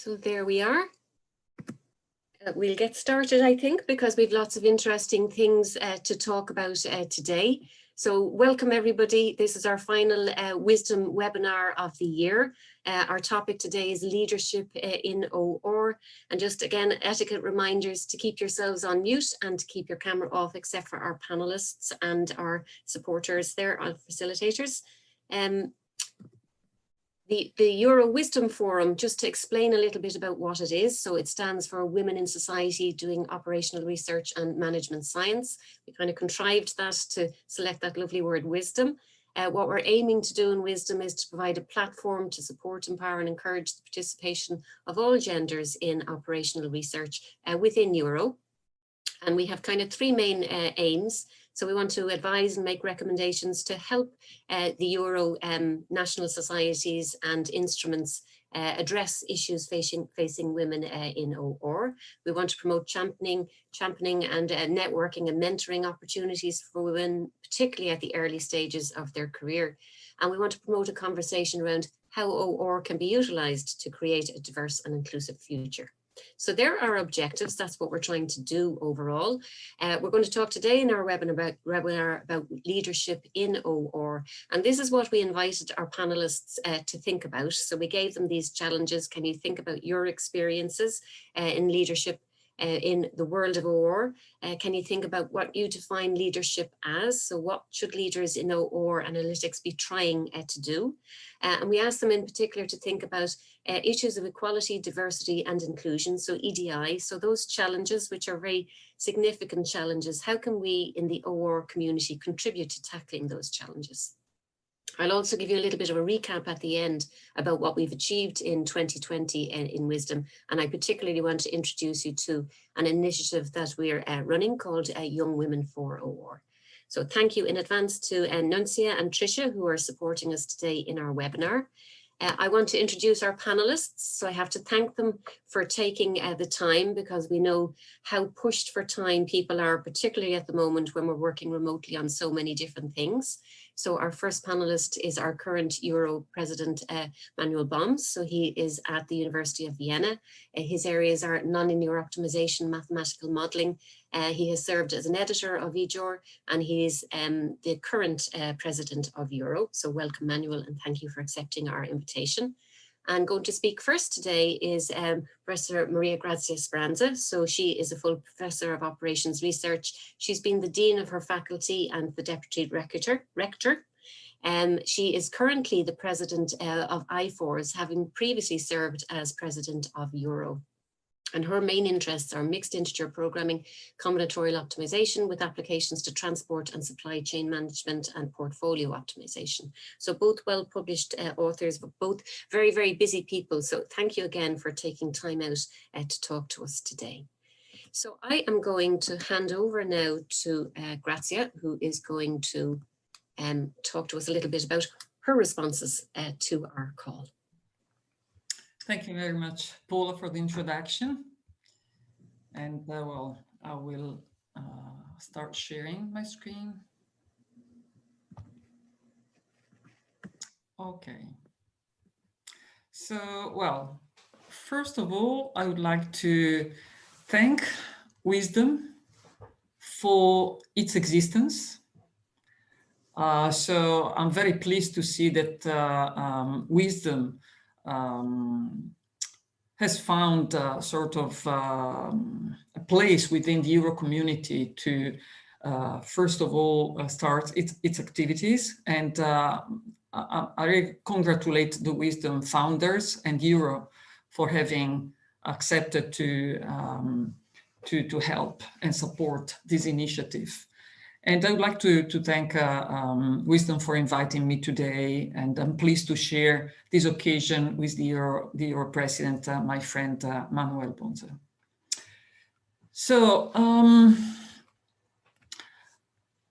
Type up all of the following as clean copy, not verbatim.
So there we are. We'll get started, I think, because we've lots of interesting things to talk about today. So welcome everybody. This is our final wisdom webinar of the year. Our topic today is leadership in OR. And just again, etiquette reminders to keep yourselves on mute and to keep your camera off, except for our panelists and our supporters there, our facilitators. The Euro Wisdom Forum, just to explain a little bit about what it is. So it stands for Women in Society Doing Operational Research and Management Science. We kind of contrived that to select that lovely word wisdom. What we're aiming to do in Wisdom is to provide a platform to support, empower and encourage the participation of all genders in operational research within Euro. And we have kind of three main aims. So we want to advise and make recommendations to help the Euro national societies and instruments address issues facing women in OR. We want to promote championing and networking and mentoring opportunities for women, particularly at the early stages of their career. And we want to promote a conversation around how OR can be utilized to create a diverse and inclusive future. So there are our objectives. That's what we're trying to do overall. We're going to talk today in our webinar about leadership in OR. And this is what we invited our panelists to think about. So we gave them these challenges. Can you think about your experiences in leadership in the world of OR? Can you think about what you define leadership as? So what should leaders in OR analytics be trying to do? And we asked them in particular to think about issues of equality, diversity and inclusion, so EDI. So those challenges, which are very significant challenges, how can we in the OR community contribute to tackling those challenges? I'll also give you a little bit of a recap at the end about what we've achieved in 2020 in Wisdom. And I particularly want to introduce you to an initiative that we're running called Young Women for OR. So thank you in advance to Nuncia and Tricia, who are supporting us today in our webinar. I want to introduce our panelists. So I have to thank them for taking the time, because we know how pushed for time people are, particularly at the moment when we're working remotely on so many different things. So our first panelist is our current Euro President, Immanuel Bomze. So he is at the University of Vienna. His areas are nonlinear optimization, mathematical modeling. He has served as an editor of EJOR, and he is the current president of Euro. So welcome, Manuel, and thank you for accepting our invitation. And going to speak first today is Professor Maria Grazia Speranza. So she is a full professor of operations research. She's been the dean of her faculty and the deputy rector. She is currently the president of IFORS, having previously served as president of Euro. And her main interests are mixed integer programming, combinatorial optimization with applications to transport and supply chain management and portfolio optimization. So both well-published authors, but both very, very busy people. So thank you again for taking time out to talk to us today. So I am going to hand over now to Grazia, who is going to talk to us a little bit about her responses to our call. Thank you very much, Paula, for the introduction. And well, I will start sharing my screen. Okay. So, well, first of all, I would like to thank Wisdom for its existence. So I'm very pleased to see that Wisdom has found sort of a place within the Euro community to, first of all, start its activities. And I really congratulate the Wisdom founders and Euro for having accepted to help and support this initiative. And I would like to thank Wisdom for inviting me today, and I'm pleased to share this occasion with the Euro President, my friend Immanuel Bomze. So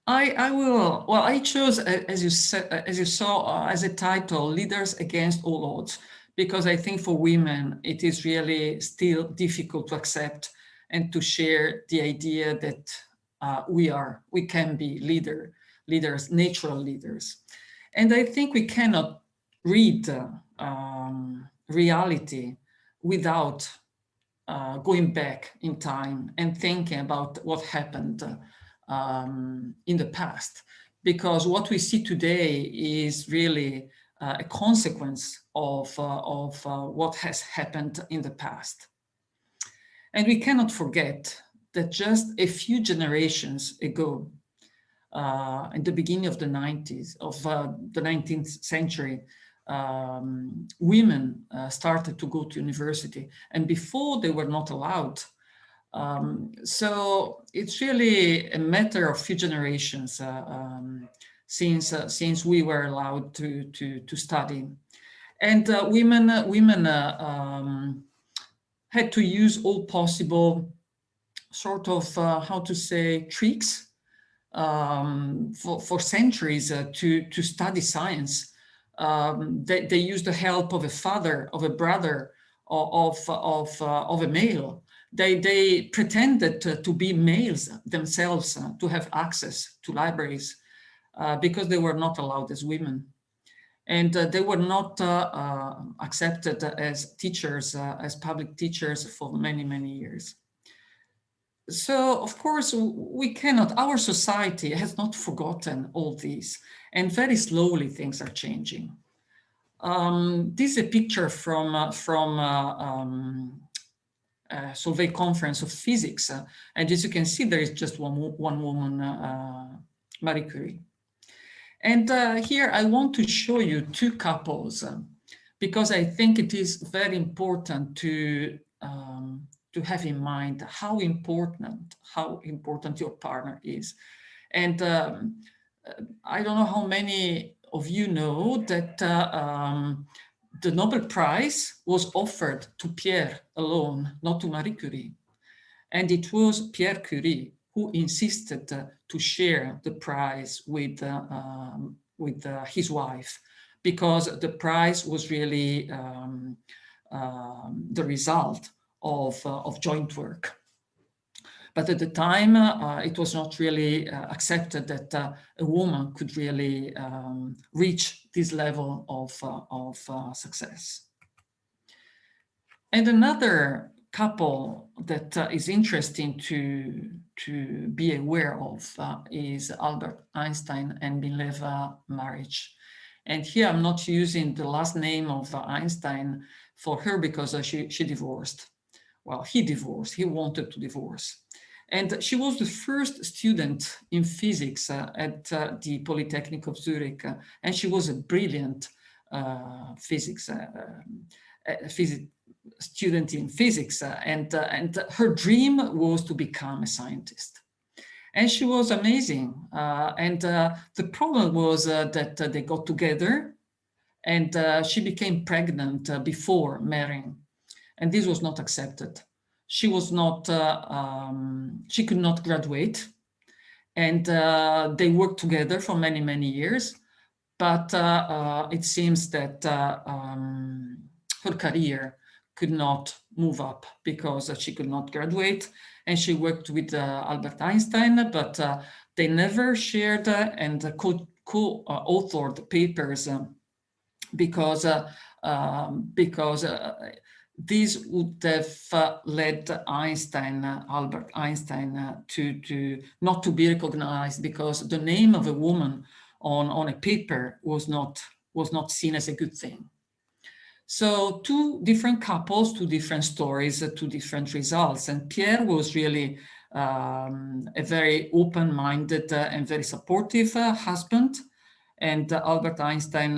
I chose, as you saw, as a title, Leaders Against All Odds, because I think for women it is really still difficult to accept and to share the idea that we can be leaders, natural leaders. And I think we cannot read reality without going back in time and thinking about what happened in the past. Because what we see today is really a consequence of what has happened in the past. And we cannot forget that just a few generations ago, in the beginning of the 90s, of the 19th century, women started to go to university, and before they were not allowed. So it's really a matter of few generations since we were allowed to study, and women had to use all possible sort of how to say tricks for centuries to study science. They used the help of a father, of a brother, of a male. They pretended to be males themselves, to have access to libraries, because they were not allowed as women. And they were not accepted as teachers, as public teachers for many, many years. So, of course, we cannot, our society has not forgotten all this, and very slowly things are changing. This is a picture from Solvay Conference of Physics, and as you can see, there is just one woman, Marie Curie. And here I want to show you two couples, because I think it is very important to have in mind how important your partner is. And I don't know how many of you know that the Nobel Prize was offered to Pierre alone, not to Marie Curie. And it was Pierre Curie who insisted to share the prize with his wife, because the prize was really the result of joint work. But at the time, it was not really accepted that a woman could really reach this level of success. And another couple that is interesting to be aware of is Albert Einstein and Mileva marriage. And here I'm not using the last name of Einstein for her because she divorced. Well, he divorced, he wanted to divorce. And she was the first student in physics at the Polytechnic of Zurich, and she was a brilliant physics student in physics, and her dream was to become a scientist. And she was amazing. The problem was that they got together, and she became pregnant before marrying. And this was not accepted. She was not, she could not graduate. And they worked together for many, many years. But it seems that her career could not move up because she could not graduate. And she worked with Albert Einstein, but they never shared and co-authored papers because this would have led Albert Einstein, to not to be recognized, because the name of a woman on a paper was not seen as a good thing. So two different couples, two different stories, two different results. And Pierre was really a very open-minded and very supportive husband. And Albert Einstein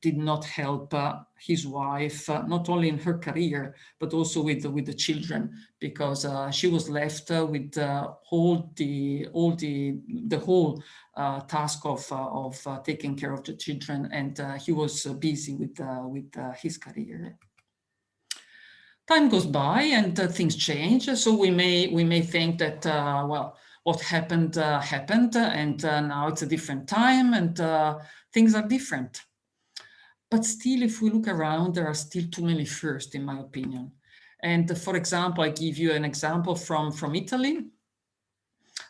did not help his wife, not only in her career, but also with the children, because she was left with the whole task of taking care of the children, and he was busy with his career. Time goes by and things change, so we may think that well, what happened happened, and now it's a different time, and things are different. But still, if we look around, there are still too many firsts, in my opinion. And for example, I give you an example from Italy.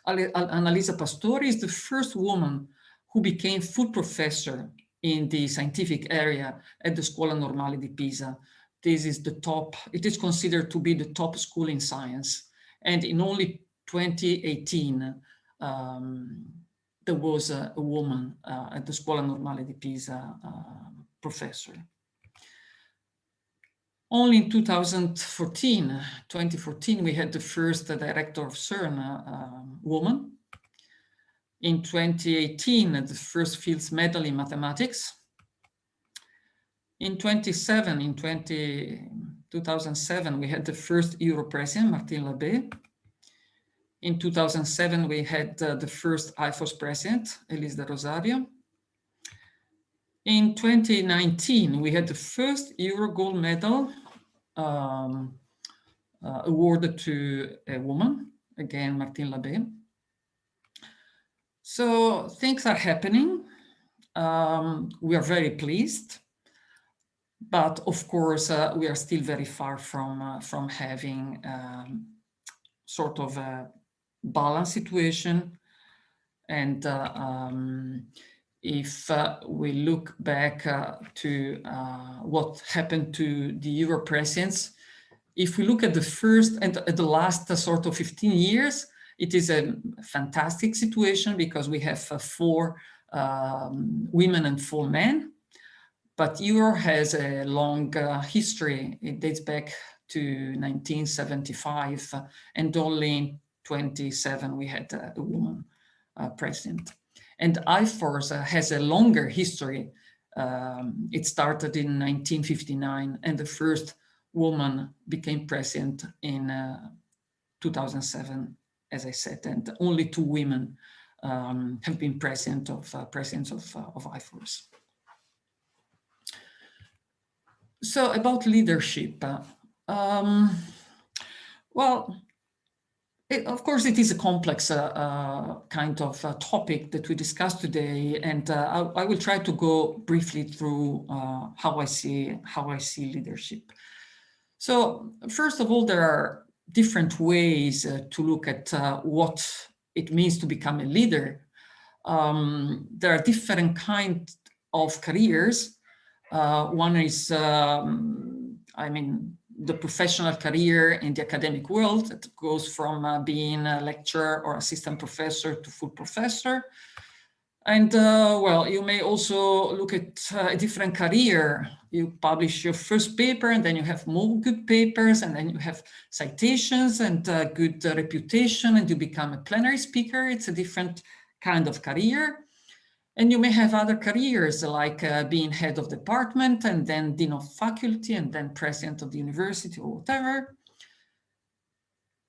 Annalisa Pastori is the first woman who became full professor in the scientific area at the Scuola Normale di Pisa. this is the top, it is considered to be the top school in science. And in only 2018, there was a woman at the Scuola Normale di Pisa professor. Only in 2014, we had the first director of CERN woman. In 2018, the first Fields Medal in mathematics. In 2007, we had the first Euro president, Martin Labbé. In 2007, we had the first IFORS president, Elise de Rosario. In 2019, we had the first Euro gold medal awarded to a woman, again, Martin Labbé. So things are happening. We are very pleased, but of course, we are still very far from having sort of a balanced situation. And if we look back to what happened to the Euro presidents, if we look at the first and at the last sort of 15 years, it is a fantastic situation because we have 4 women and 4 men. But Euro has a long history. It dates back to 1975, and only in 27 we had a woman president. And IFORS has a longer history. It started in 1959, and the first woman became president in 2007, as I said, and only 2 women have been presidents of IFORS. So about leadership, well, of course, it is a complex kind of topic that we discussed today, and I will try to go briefly through how I see leadership. So first of all, there are different ways to look at what it means to become a leader. There are different kinds of careers. One is, I mean, the professional career in the academic world that goes from being a lecturer or assistant professor to full professor. And well, you may also look at a different career. You publish your first paper, and then you have more good papers, and then you have citations and good reputation, and you become a plenary speaker. It's a different kind of career. And you may have other careers like being head of department, and then dean of faculty, and then president of the university or whatever.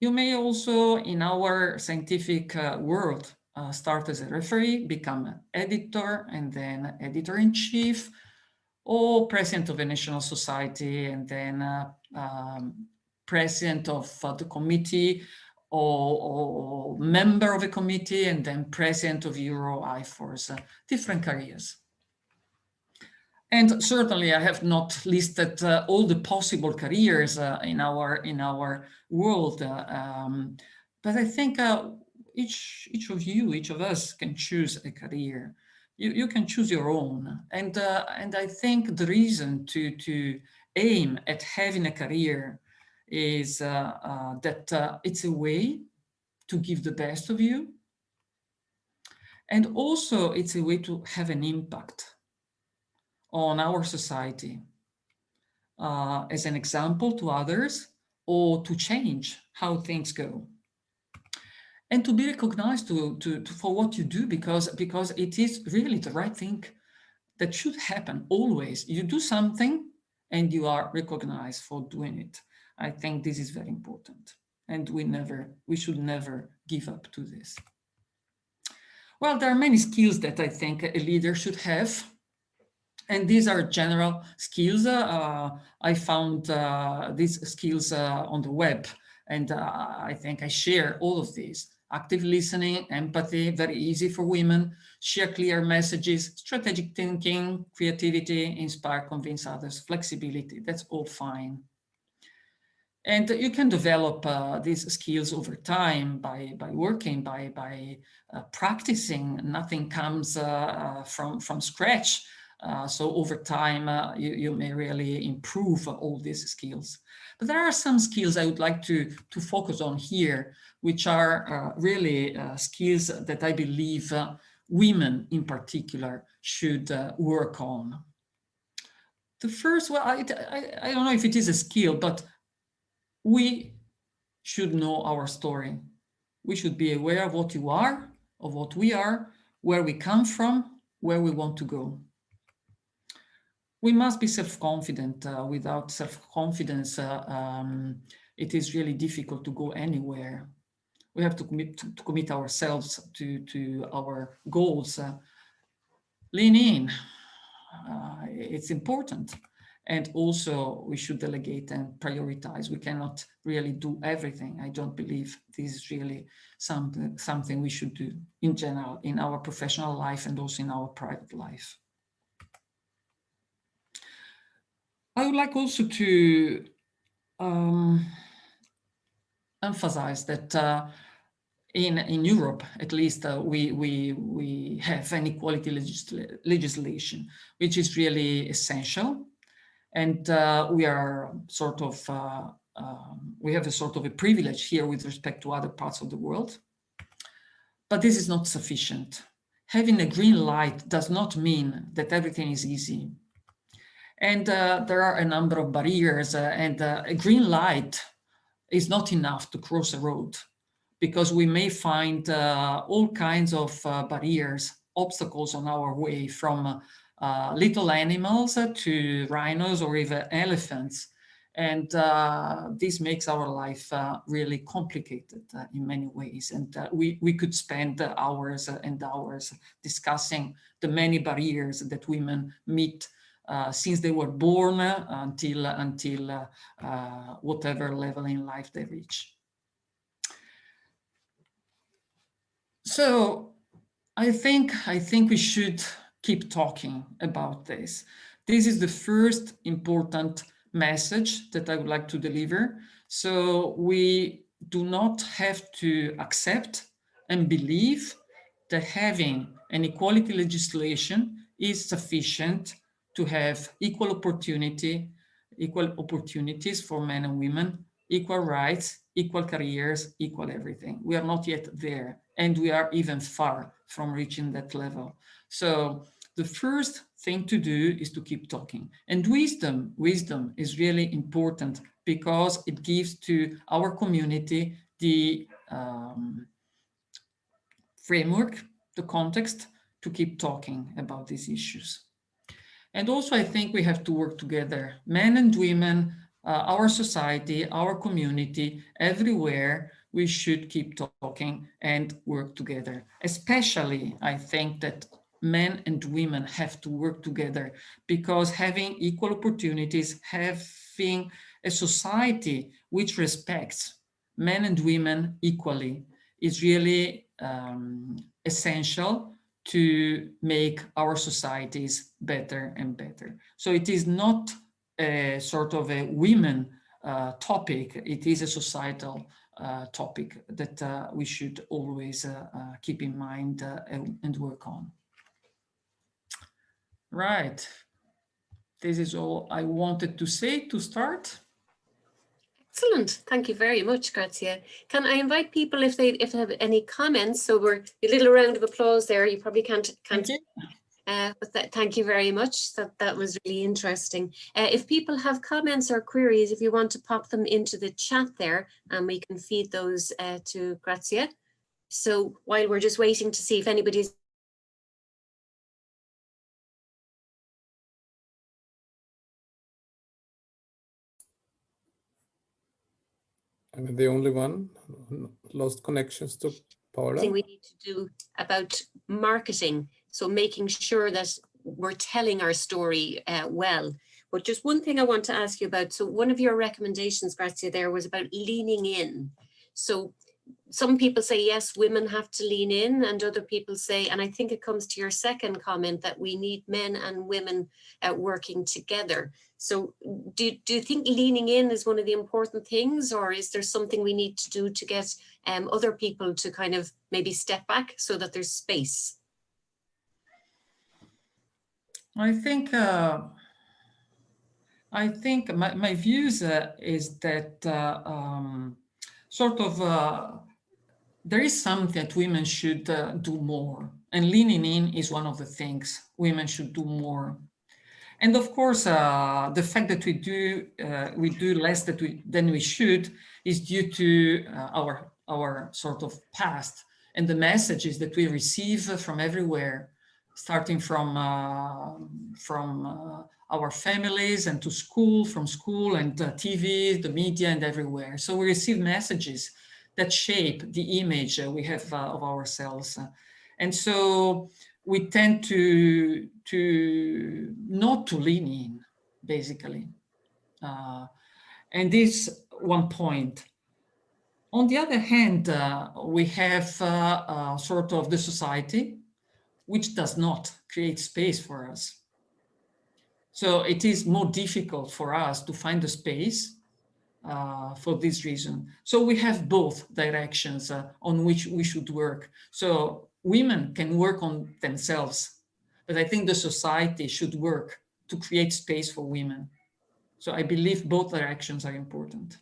You may also, in our scientific world, start as a referee, become an editor, and then editor-in-chief, or president of a national society, and then president of the committee, or member of a committee, and then president of Euro IFORS, different careers. And certainly I have not listed all the possible careers in our world, but I think each of you, each of us can choose a career. You can choose your own, and I think the reason to aim at having a career is that it's a way to give the best of you, and also it's a way to have an impact on our society as an example to others, or to change how things go, and to be recognized for what you do, because it is really the right thing that should happen always. You do something and you are recognized for doing it. I think this is very important, and we should never give up to this. Well, there are many skills that I think a leader should have, and these are general skills. I found these skills on the web, and I think I share all of these. Active listening, empathy, very easy for women, share clear messages, strategic thinking, creativity, inspire, convince others, flexibility, that's all fine. And you can develop these skills over time by working, by practicing. Nothing comes from scratch. So over time, you may really improve all these skills. But there are some skills I would like to focus on here, which are really skills that I believe women in particular should work on. The first, well, I don't know if it is a skill, but we should know our story. We should be aware of what you are, of what we are, where we come from, where we want to go. We must be self-confident. Without self-confidence, it is really difficult to go anywhere. We have to commit ourselves to our goals. Lean in. It's important. And also we should delegate and prioritize. We cannot really do everything. I don't believe this is really something we should do in general in our professional life and also in our private life. I would like also to emphasize that in Europe, at least, we have an equality legislation, which is really essential. And we are sort of, we have a sort of a privilege here with respect to other parts of the world. But this is not sufficient. Having a green light does not mean that everything is easy. And there are a number of barriers, and a green light is not enough to cross a road, because we may find all kinds of barriers, obstacles on our way, from little animals to rhinos or even elephants. And this makes our life really complicated in many ways. And we could spend hours and hours discussing the many barriers that women meet since they were born until whatever level in life they reach. So I think we should keep talking about this. This is the first important message that I would like to deliver. So we do not have to accept and believe that having an equality legislation is sufficient to have equal opportunities for men and women, equal rights, equal careers, equal everything. We are not yet there, and we are even far from reaching that level. So the first thing to do is to keep talking. And wisdom is really important, because it gives to our community the framework, the context to keep talking about these issues. And also, I think we have to work together, men and women, our society, our community, everywhere. We should keep talking and work together. Especially, I think that men and women have to work together, because having equal opportunities, having a society which respects men and women equally, is really essential to make our societies better and better. So it is not a sort of a women topic, it is a societal topic that we should always keep in mind and work on. Right. This is all I wanted to say to start. Excellent. Thank you very much, Grazia. Can I invite people if they have any comments? So we're a little round of applause there. You probably can't but thank you very much. That was really interesting. If people have comments or queries, if you want to pop them into the chat there, and we can feed those to Grazia. So while we're just waiting to see if anybody's I'm the only one who lost connections to Paula. thing we need to do about marketing. So making sure that we're telling our story well. But just one thing I want to ask you about. So one of your recommendations, Grazia, there was about leaning in. So some people say, yes, women have to lean in, and other people say, and I think it comes to your second comment, that we need men and women working together. So do you think leaning in is one of the important things, or is there something we need to do to get other people to kind of maybe step back so that there's space? I think my views is that there is something that women should do more, and leaning in is one of the things women should do more. And of course, the fact that we do less than we should is due to our sort of past and the messages that we receive from everywhere, starting from our families and to school, from school and TV, the media, and everywhere. So we receive messages that shape the image we have of ourselves, and so we tend to not to lean in, basically. And this one point. On the other hand, we have sort of the society, which does not create space for us. So it is more difficult for us to find a space for this reason. So we have both directions on which we should work. So women can work on themselves, but I think the society should work to create space for women. So I believe both directions are important.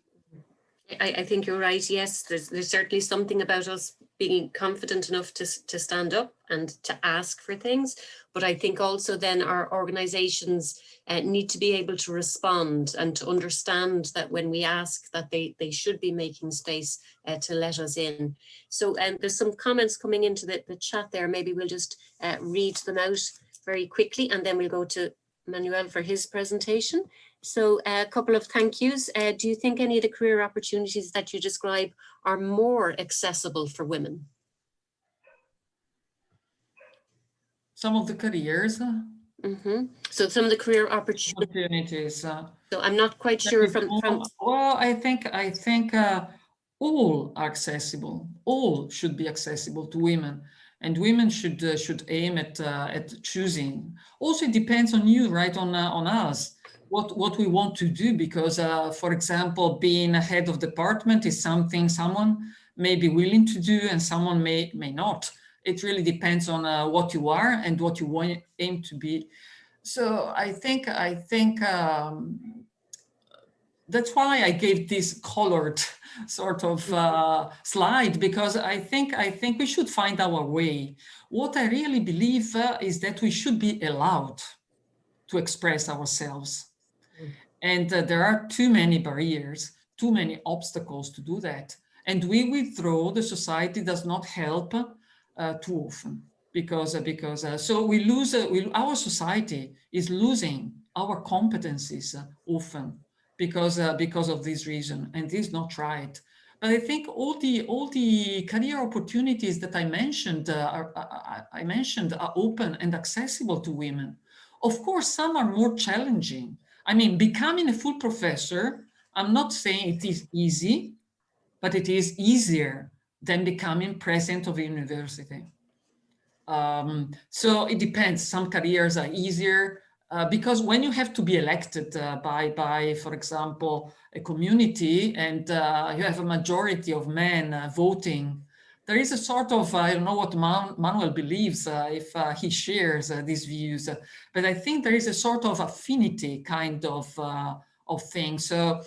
I think you're right. Yes, there's certainly something about us being confident enough to stand up and to ask for things. But I think also then our organizations need to be able to respond and to understand that when we ask that they should be making space to let us in. So there's some comments coming into the chat there. Maybe we'll just read them out very quickly, and then we'll go to Immanuel for his presentation. So a couple of thank yous. Do you think any of the career opportunities that you describe are more accessible for women? Some of the careers. So some of the career opportunities. So I'm not quite sure from. Well, I think all are accessible. All should be accessible to women. And women should aim at choosing. Also, it depends on you, right? On us, what we want to do. Because, for example, being a head of department is something someone may be willing to do, and someone may not. It really depends on what you are and what you aim to be. So I think that's why I gave this colored sort of slide, because I think we should find our way. What I really believe is that we should be allowed to express ourselves. And there are too many barriers, too many obstacles to do that. And we withdraw, the society does not help too often, because so we lose, our society is losing our competencies often. Because of this reason, and this is not right. But I think all the career opportunities that I mentioned are open and accessible to women. Of course, some are more challenging. I mean, becoming a full professor, I'm not saying it is easy, but it is easier than becoming president of a university. So it depends. Some careers are easier. Because when you have to be elected by, for example, a community, and you have a majority of men voting, there is a sort of, I don't know what Manuel believes, if he shares these views, but I think there is a sort of affinity kind of thing. So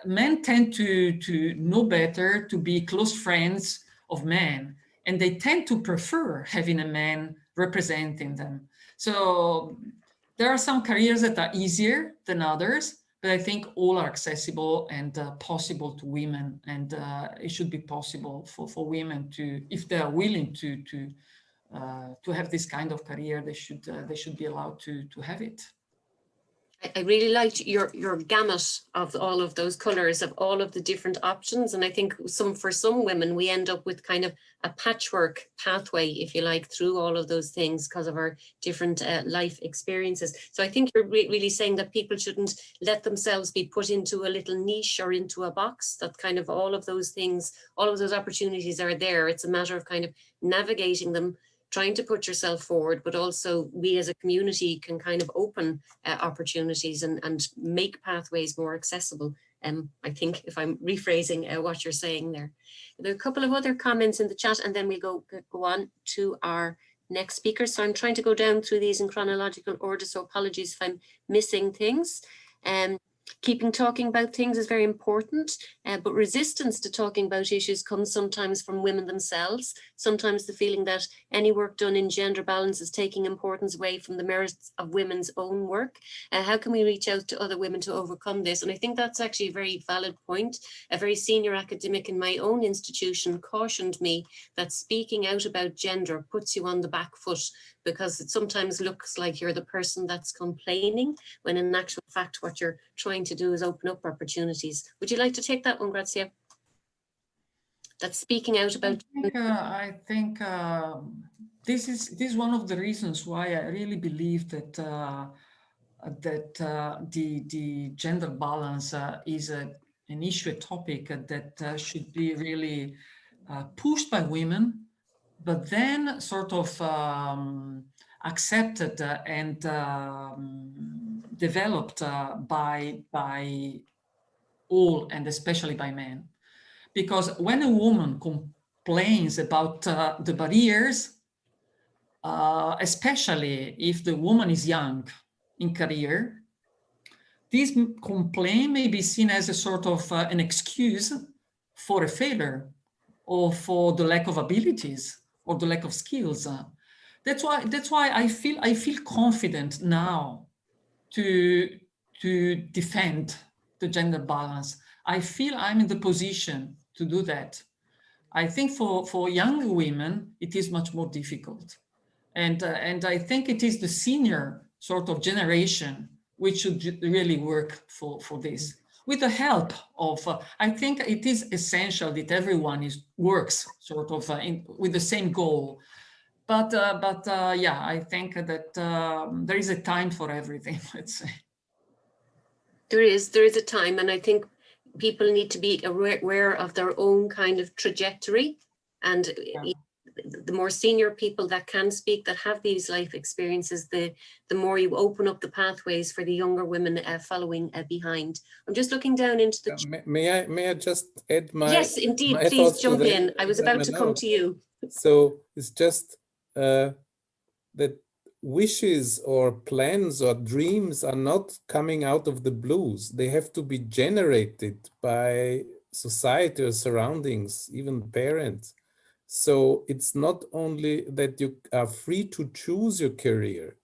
men tend to know better, to be close friends of men, and they tend to prefer having a man representing them. So there are some careers that are easier than others, but I think all are accessible and possible to women, and it should be possible for women to, if they are willing to have this kind of career, they should be allowed to have it. I really liked your gamut of all of those colors, of all of the different options. And I think for some women, we end up with kind of a patchwork pathway, if you like, through all of those things because of our different life experiences. So I think you're really saying that people shouldn't let themselves be put into a little niche or into a box, that kind of all of those things, all of those opportunities are there. It's a matter of kind of navigating them, trying to put yourself forward, but also we as a community can kind of open opportunities and make pathways more accessible. I think if I'm rephrasing what you're saying there. There are a couple of other comments in the chat, and then we'll go on to our next speaker. So I'm trying to go down through these in chronological order, so apologies if I'm missing things. Keeping talking about things is very important, but resistance to talking about issues comes sometimes from women themselves. Sometimes the feeling that any work done in gender balance is taking importance away from the merits of women's own work. How can we reach out to other women to overcome this? And I think that's actually a very valid point. A very senior academic in my own institution cautioned me that speaking out about gender puts you on the back foot, because it sometimes looks like you're the person that's complaining, when in actual fact what you're trying to do is open up opportunities. Would you like to take that one, Grazia? That's speaking out about. I think this is one of the reasons why I really believe that the gender balance is an issue, a topic that should be really pushed by women, but then sort of accepted and developed by all, and especially by men. Because when a woman complains about the barriers, especially if the woman is young in career, this complaint may be seen as a sort of an excuse for a failure, or for the lack of abilities or the lack of skills. That's why I feel confident now to defend the gender balance. I feel I'm in the position to do that. I think for young women, it is much more difficult. And I think it is the senior sort of generation which should really work for this. With the help of, I think it is essential that everyone works sort of with the same goal. But yeah, I think that there is a time for everything, let's say. There is a time, and I think people need to be aware of their own kind of trajectory. And yeah, the more senior people that can speak, that have these life experiences, the more you open up the pathways for the younger women following behind. I'm just looking down into the. May I just add my. Yes, indeed. Please jump in. I was about to come to you. So it's just that wishes or plans or dreams are not coming out of the blues. They have to be generated by society or surroundings, even parents. So it's not only that you are free to choose your career,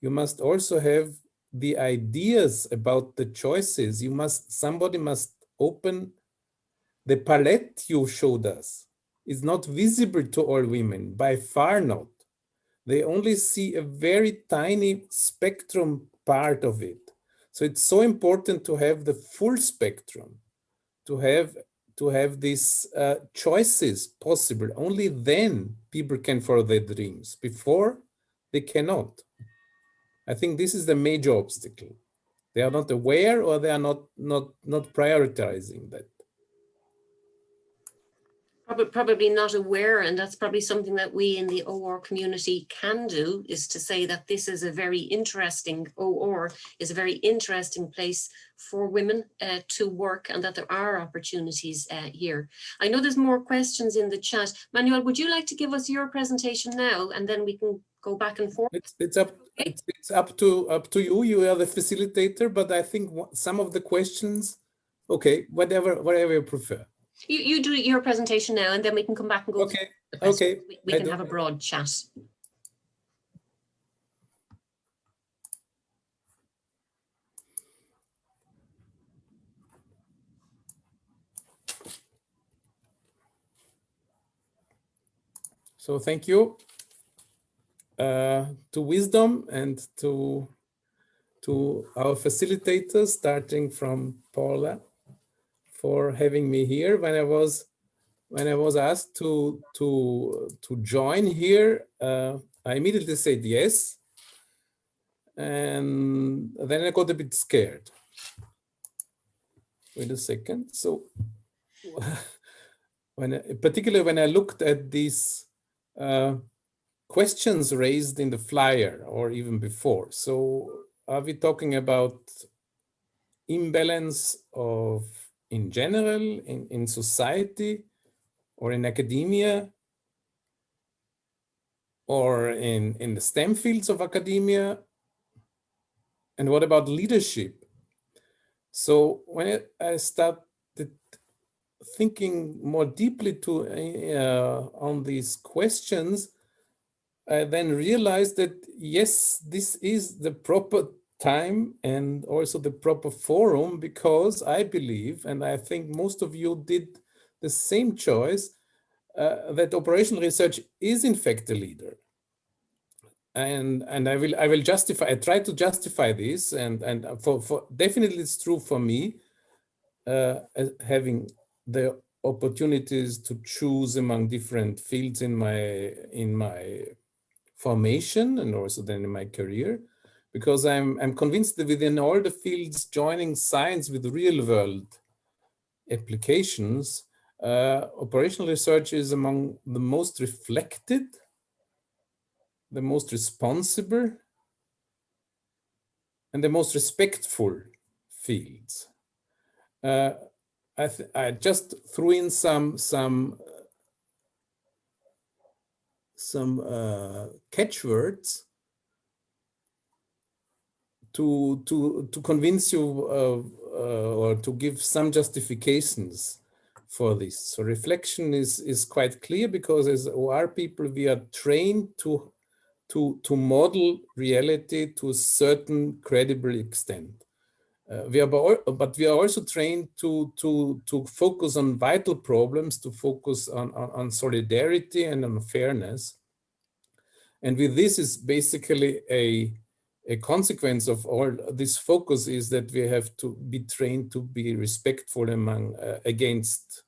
you must also have the ideas about the choices. Somebody must open the palette you showed us. Is not visible to all women, by far not. They only see a very tiny spectrum part of it. So it's so important to have the full spectrum, to have these choices possible. Only then people can follow their dreams. Before, they cannot. I think this is the major obstacle. They are not aware, or they are not prioritizing that. Probably not aware, and that's probably something that we in the OR community can do, is to say that this is a very interesting, OR is a very interesting place for women to work, and that there are opportunities here. I know there's more questions in the chat. Manuel, would you like to give us your presentation now, and then we can go back and forth? It's up to you. You are the facilitator, but I think some of the questions, okay, whatever you prefer. You do your presentation now, and then we can come back and go. Okay. Okay. We can have a broad chat. So thank you to Wisdom and to our facilitators, starting from Paula, for having me here. When I was asked to join here, I immediately said yes, and then I got a bit scared. Wait a second. So, particularly when I looked at these questions raised in the flyer, or even before, so are we talking about imbalance in general, in society, or in academia, or in the STEM fields of academia? And what about leadership? So when I started thinking more deeply on these questions, I then realized that yes, this is the proper time and also the proper forum, because I believe, and I think most of you did the same choice, that operational research is in fact a leader. And I will justify, I try to justify this, and for definitely it's true for me, having the opportunities to choose among different fields in my formation and also then in my career, because I'm convinced that within all the fields, joining science with real world applications, operational research is among the most reflected, the most responsible, and the most respectful fields. I just threw in some catchwords to convince you or to give some justifications for this. So reflection is quite clear, because as OR people, we are trained to model reality to a certain credible extent. But we are also trained to focus on vital problems, to focus on solidarity and on fairness. And with this is basically a consequence of all this focus, is that we have to be trained to be respectful among, against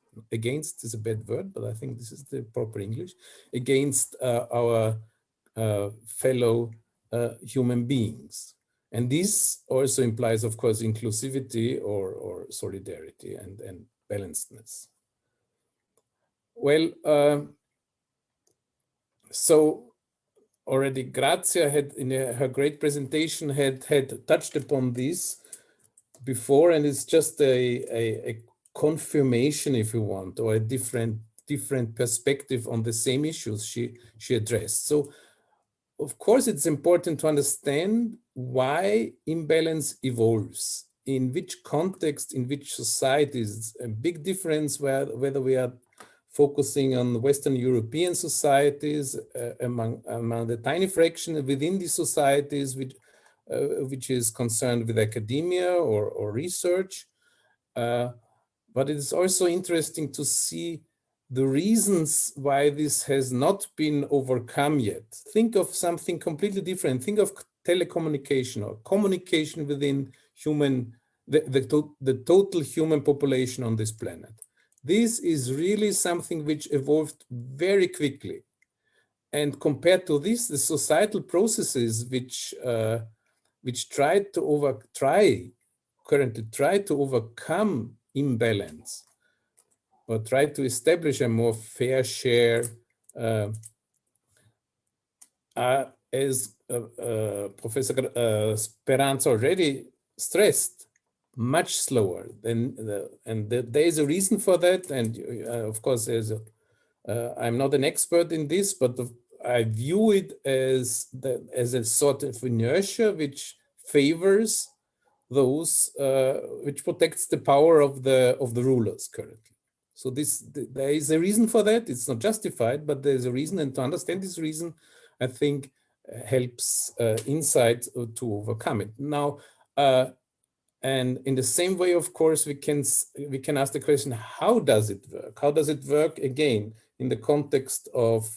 is a bad word, but I think this is the proper English, against our fellow human beings. And this also implies, of course, inclusivity or solidarity and balancedness. Well, so already Grazia had in her great presentation had touched upon this before, and it's just a confirmation, if you want, or a different perspective on the same issues she addressed. So of course, it's important to understand why imbalance evolves, in which context, in which societies. A big difference whether we are focusing on Western European societies, among the tiny fraction within these societies, which is concerned with academia or research. But it is also interesting to see the reasons why this has not been overcome yet. Think of something completely different. Think of telecommunication or communication within the total human population on this planet. This is really something which evolved very quickly. And compared to this, the societal processes which currently try to overcome imbalance, or try to establish a more fair share, as Professor Speranza already stressed, much slower than there is a reason for that. And of course, I'm not an expert in this, but I view it as a sort of inertia which favors those, which protects the power of the rulers currently. So there is a reason for that. It's not justified, but there's a reason, and to understand this reason, I think helps insight to overcome it. Now, and in the same way, of course, we can ask the question: how does it work? How does it work again in the context of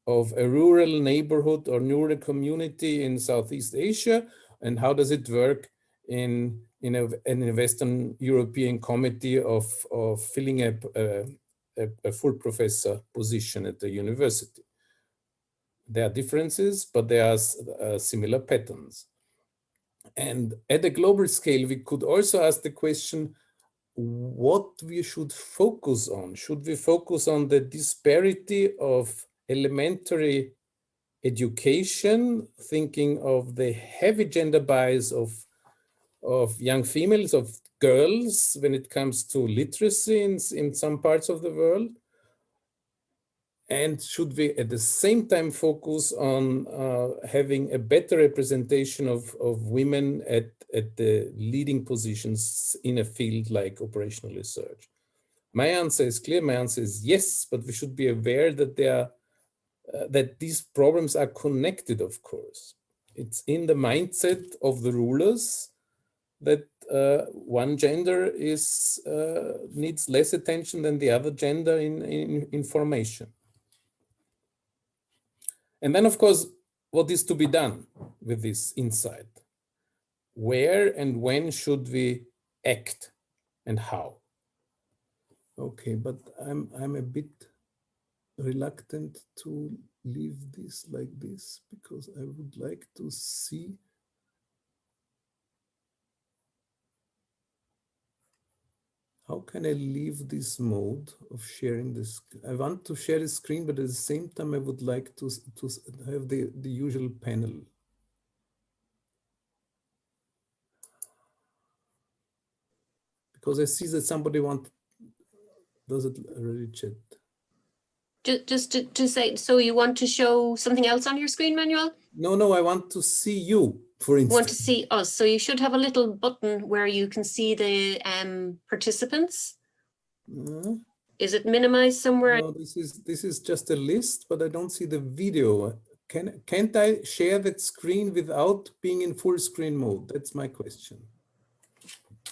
a rural neighborhood or rural community in Southeast Asia, and how does it work in a Western European committee of filling a full professor position at the university? There are differences, but there are similar patterns. And at a global scale, we could also ask the question, what we should focus on. Should we focus on the disparity of elementary education, thinking of the heavy gender bias of young females, of girls, when it comes to literacy in some parts of the world? And should we at the same time focus on having a better representation of women at the leading positions in a field like operational research? My answer is clear. My answer is yes, but we should be aware that that these problems are connected, of course. It's in the mindset of the rulers that one gender needs less attention than the other gender in information. And then, of course, what is to be done with this insight? Where and when should we act and how? Okay, but I'm a bit reluctant to leave this like this because I would like to see. How can I leave this mode of sharing this? I want to share the screen, but at the same time, I would like to have the usual panel. Because I see that somebody does it already chat. Just to say, so you want to show something else on your screen, Manuel? No, I want to see you, for instance. Want to see us. So you should have a little button where you can see the participants. Is it minimized somewhere? No, this is just a list, but I don't see the video. Can't I share that screen without being in full screen mode? That's my question.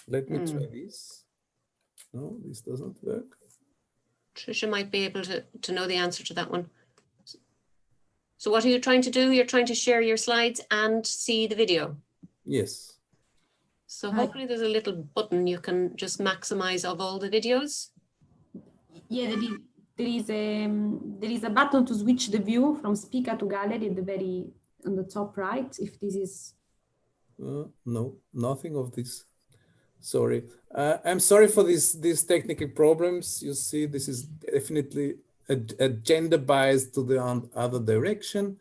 Let me try this. No, this doesn't work. Trisha might be able to know the answer to that one. So what are you trying to do? You're trying to share your slides and see the video. Yes. So hopefully there's a little button you can just maximize of all the videos. Yeah, there is a button to switch the view from speaker to gallery at on the top right. If this is no, nothing of this. Sorry, I'm sorry for these technical problems. You see, this is definitely a gender bias to the other direction.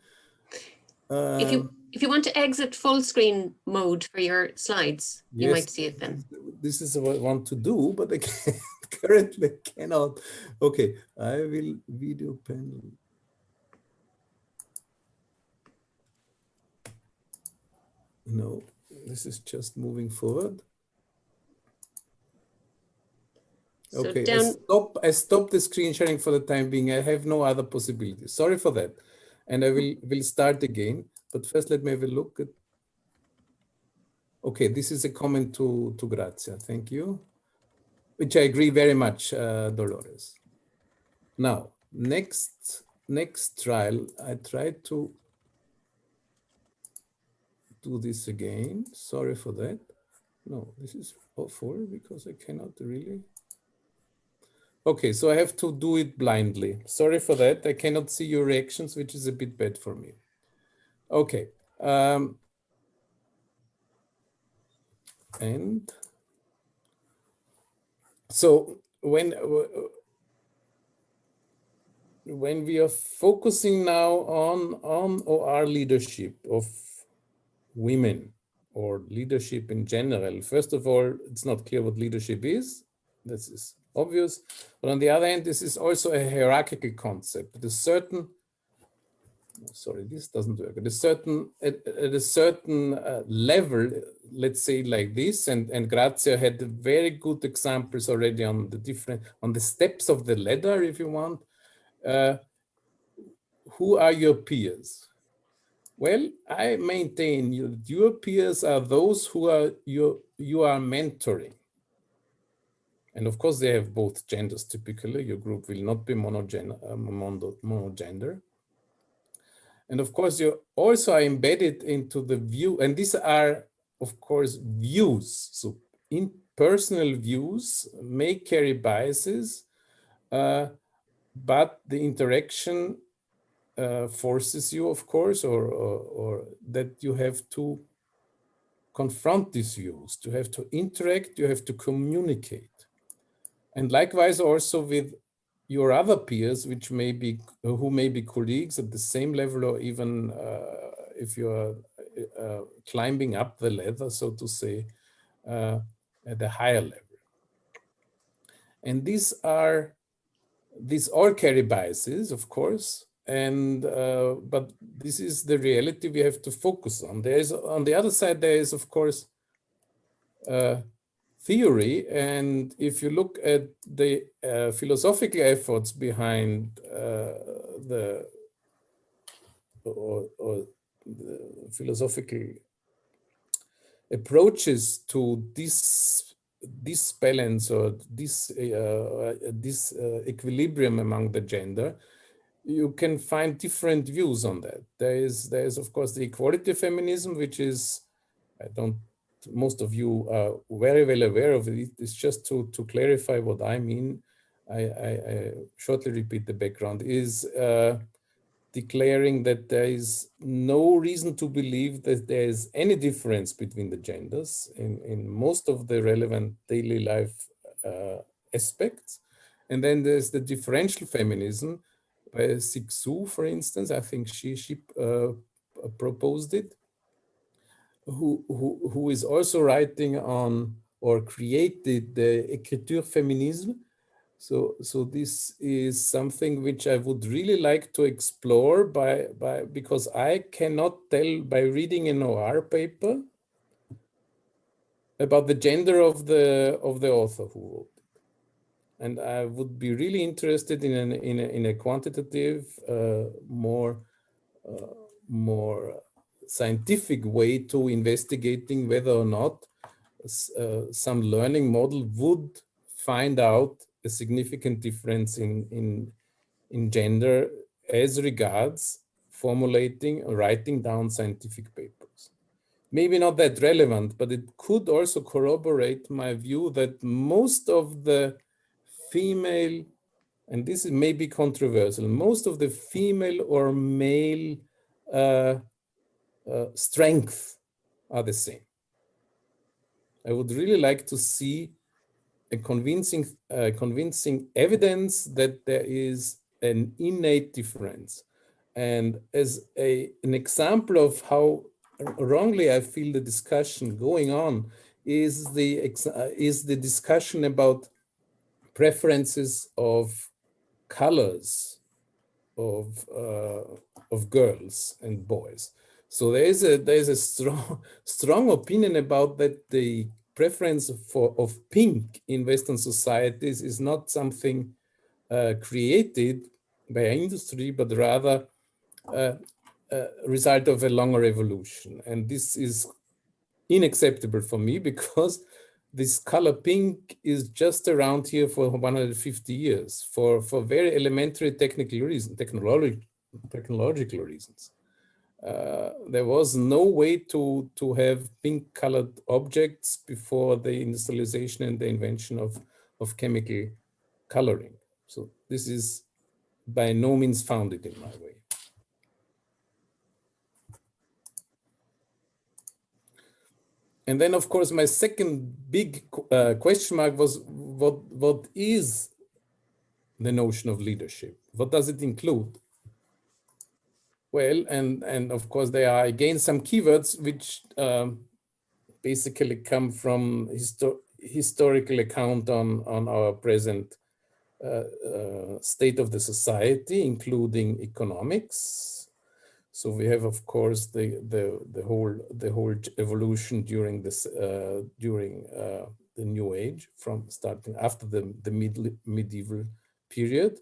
If you want to exit full screen mode for your slides, yes, you might see it then. This is what I want to do, but I currently cannot. Okay, I will video panel. No, this is just moving forward. So okay, down... I stop the screen sharing for the time being. I have no other possibility. Sorry for that. And I will start again. But first, let me have a look at. Okay, this is a comment to Grazia. Thank you. Which I agree very much, Dolores. Now, next trial, I tried to do this again. Sorry for that. No, this is awful because I cannot really. Okay, so I have to do it blindly. Sorry for that. I cannot see your reactions, which is a bit bad for me. Okay. And so when we are focusing now on OR leadership of women or leadership in general, first of all, it's not clear what leadership is. This is obvious. But on the other hand, this is also a hierarchical concept. At a certain, sorry, this doesn't work. At a certain level, let's say like this, and Grazia had very good examples already on the steps of the ladder, if you want. Who are your peers? Well, I maintain your peers are those who are you are mentoring. And of course, they have both genders typically. Your group will not be monogender. And of course, you also are embedded into the view. And these are, of course, views. So personal views may carry biases, but the interaction forces you, of course, or that you have to confront these views, to have to interact, you have to communicate. And likewise also with your other peers, who may be colleagues at the same level, or even if you are climbing up the ladder, so to say, at a higher level. And these are these all carry biases, of course, and but this is the reality we have to focus on. There is, on the other side, there is, of course, theory, and if you look at the philosophical efforts behind the philosophical approaches to this balance or this equilibrium among the gender, you can find different views on that. There is of course the equality feminism, which is, most of you are very well aware of it. It's just to clarify what I mean. I shortly repeat the background, is declaring that there is no reason to believe that there is any difference between the genders in most of the relevant daily life aspects. And then there's the differential feminism by Sixu, for instance. I think she proposed it, who is also writing on, or created, the écriture féminisme. So this is something which I would really like to explore because I cannot tell by reading an OR paper about the gender of the author who wrote it. And I would be really interested in a quantitative, more scientific way to investigating whether or not some learning model would find out a significant difference in gender as regards formulating or writing down scientific papers. Maybe not that relevant, but it could also corroborate my view that most of the female, and this is maybe controversial, most of the female or male strengths are the same. I would really like to see a convincing evidence that there is an innate difference. And as an example of how wrongly I feel the discussion going on is the discussion about preferences of colors of girls and boys. So there is a strong opinion about that the preference of pink in Western societies is not something created by industry, but rather a result of a longer evolution. And this is unacceptable for me because this color pink is just around here for 150 years for very elementary technological reasons. There was no way to have pink colored objects before the industrialization and the invention of chemical coloring. So this is by no means founded in my way. And then, of course, my second big question mark was what is the notion of leadership? What does it include? Well, and of course, there are again some keywords which basically come from historical account on our present state of the society, including economics. So we have, of course, the whole evolution during this the New Age, from starting after the medieval period.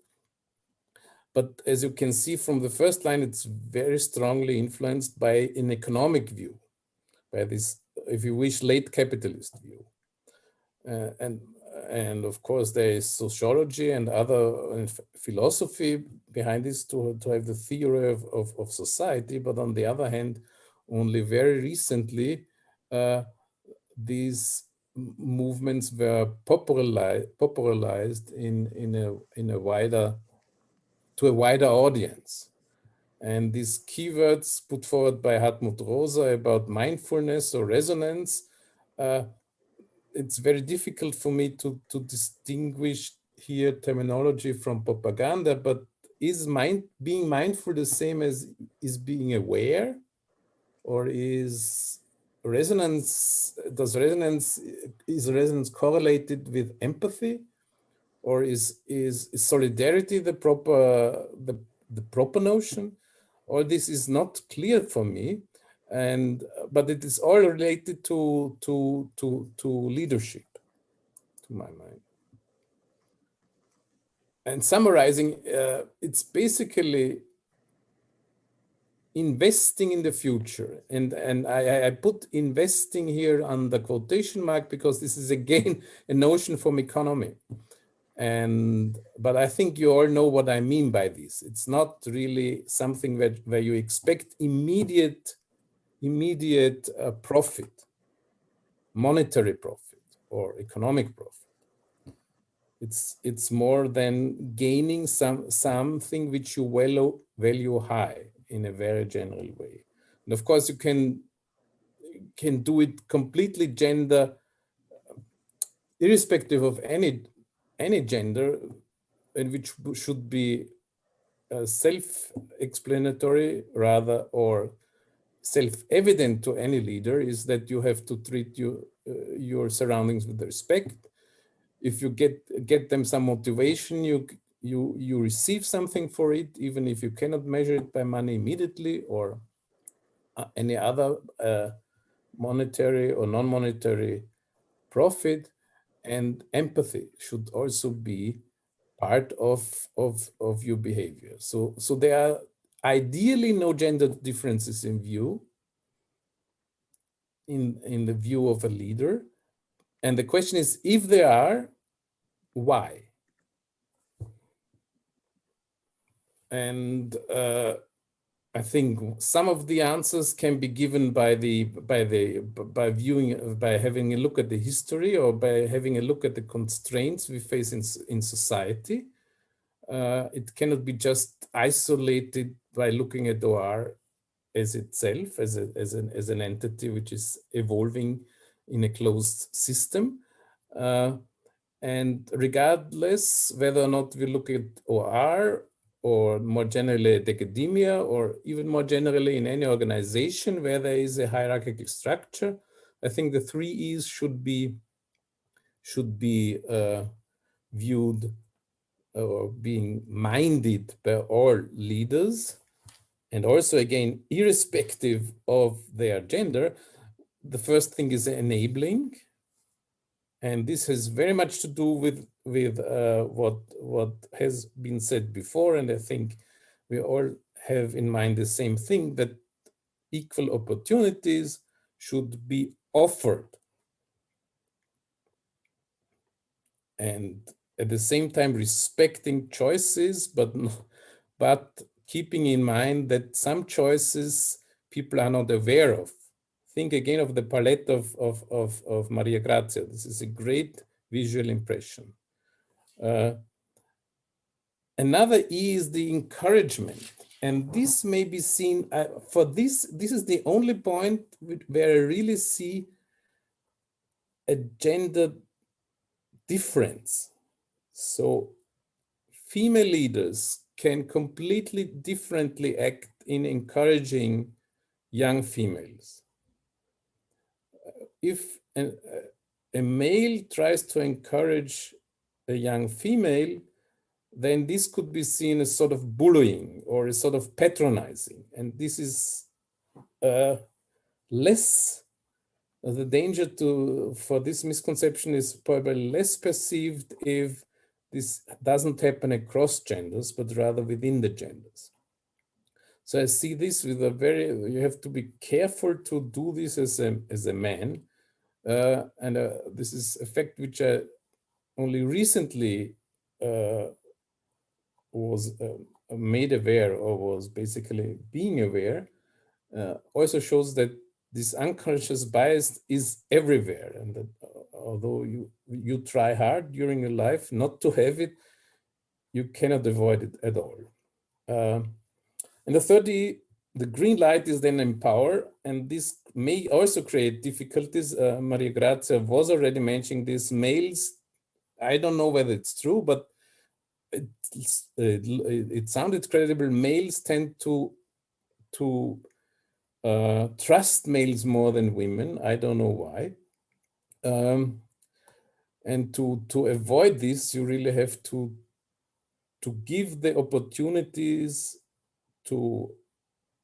But as you can see from the first line, it's very strongly influenced by an economic view, by this, if you wish, late capitalist view. And of course, there is sociology and other philosophy behind this to have the theory of society. But on the other hand, only very recently, these movements were popularized in a wider, to a wider audience. And these keywords put forward by Hartmut Rosa about mindfulness or resonance, it's very difficult for me to distinguish here terminology from propaganda, but is being mindful the same as is being aware? Or is resonance correlated with empathy? or is solidarity the proper notion? All this is not clear for me, but it is all related to leadership, to my mind. And summarizing, it's basically investing in the future. And I put investing here on the quotation mark because this is again a notion from economy. But I think you all know what I mean by this. It's not really something where you expect immediate profit, monetary profit or economic profit. It's more than gaining something which you value high in a very general way. And of course, you can do it completely gender, irrespective of any gender, and which should be self-explanatory rather, or self-evident to any leader, is that you have to treat your surroundings with respect. If you get them some motivation, you receive something for it, even if you cannot measure it by money immediately or any other monetary or non-monetary profit. And empathy should also be part of your behavior. So there are ideally no gender differences in view, in the view of a leader. And the question is, if there are, why? And I think some of the answers can be given by having a look at the history, or by having a look at the constraints we face in society. It cannot be just isolated by looking at OR as itself, as an entity which is evolving in a closed system. And regardless whether or not we look at OR, or more generally at academia, or even more generally in any organization where there is a hierarchical structure, I think the 3 E's should be viewed or being minded by all leaders. And also, again, irrespective of their gender, the first thing is enabling. And this has very much to do with what has been said before. And I think we all have in mind the same thing, that equal opportunities should be offered. And at the same time, respecting choices, but keeping in mind that some choices people are not aware of. Think again of the palette of Maria Grazia. This is a great visual impression. Another E is the encouragement. And this may be seen, this is the only point where I really see a gender difference. So female leaders can completely differently act in encouraging young females. If a male tries to encourage a young female, then this could be seen as sort of bullying or a sort of patronizing. And this is less, the danger for this misconception is probably less perceived if this doesn't happen across genders, but rather within the genders. So I see this with you have to be careful to do this as a man. This is a fact which I only recently was made aware, or was basically being aware, also shows that this unconscious bias is everywhere, and that although you try hard during your life not to have it, you cannot avoid it at all. And the 30, the green light is then empower, and this may also create difficulties. Maria Grazia was already mentioning this. Males, I don't know whether it's true, but it sounded credible. Males tend to trust males more than women. I don't know why. And to avoid this, you really have to give the opportunities to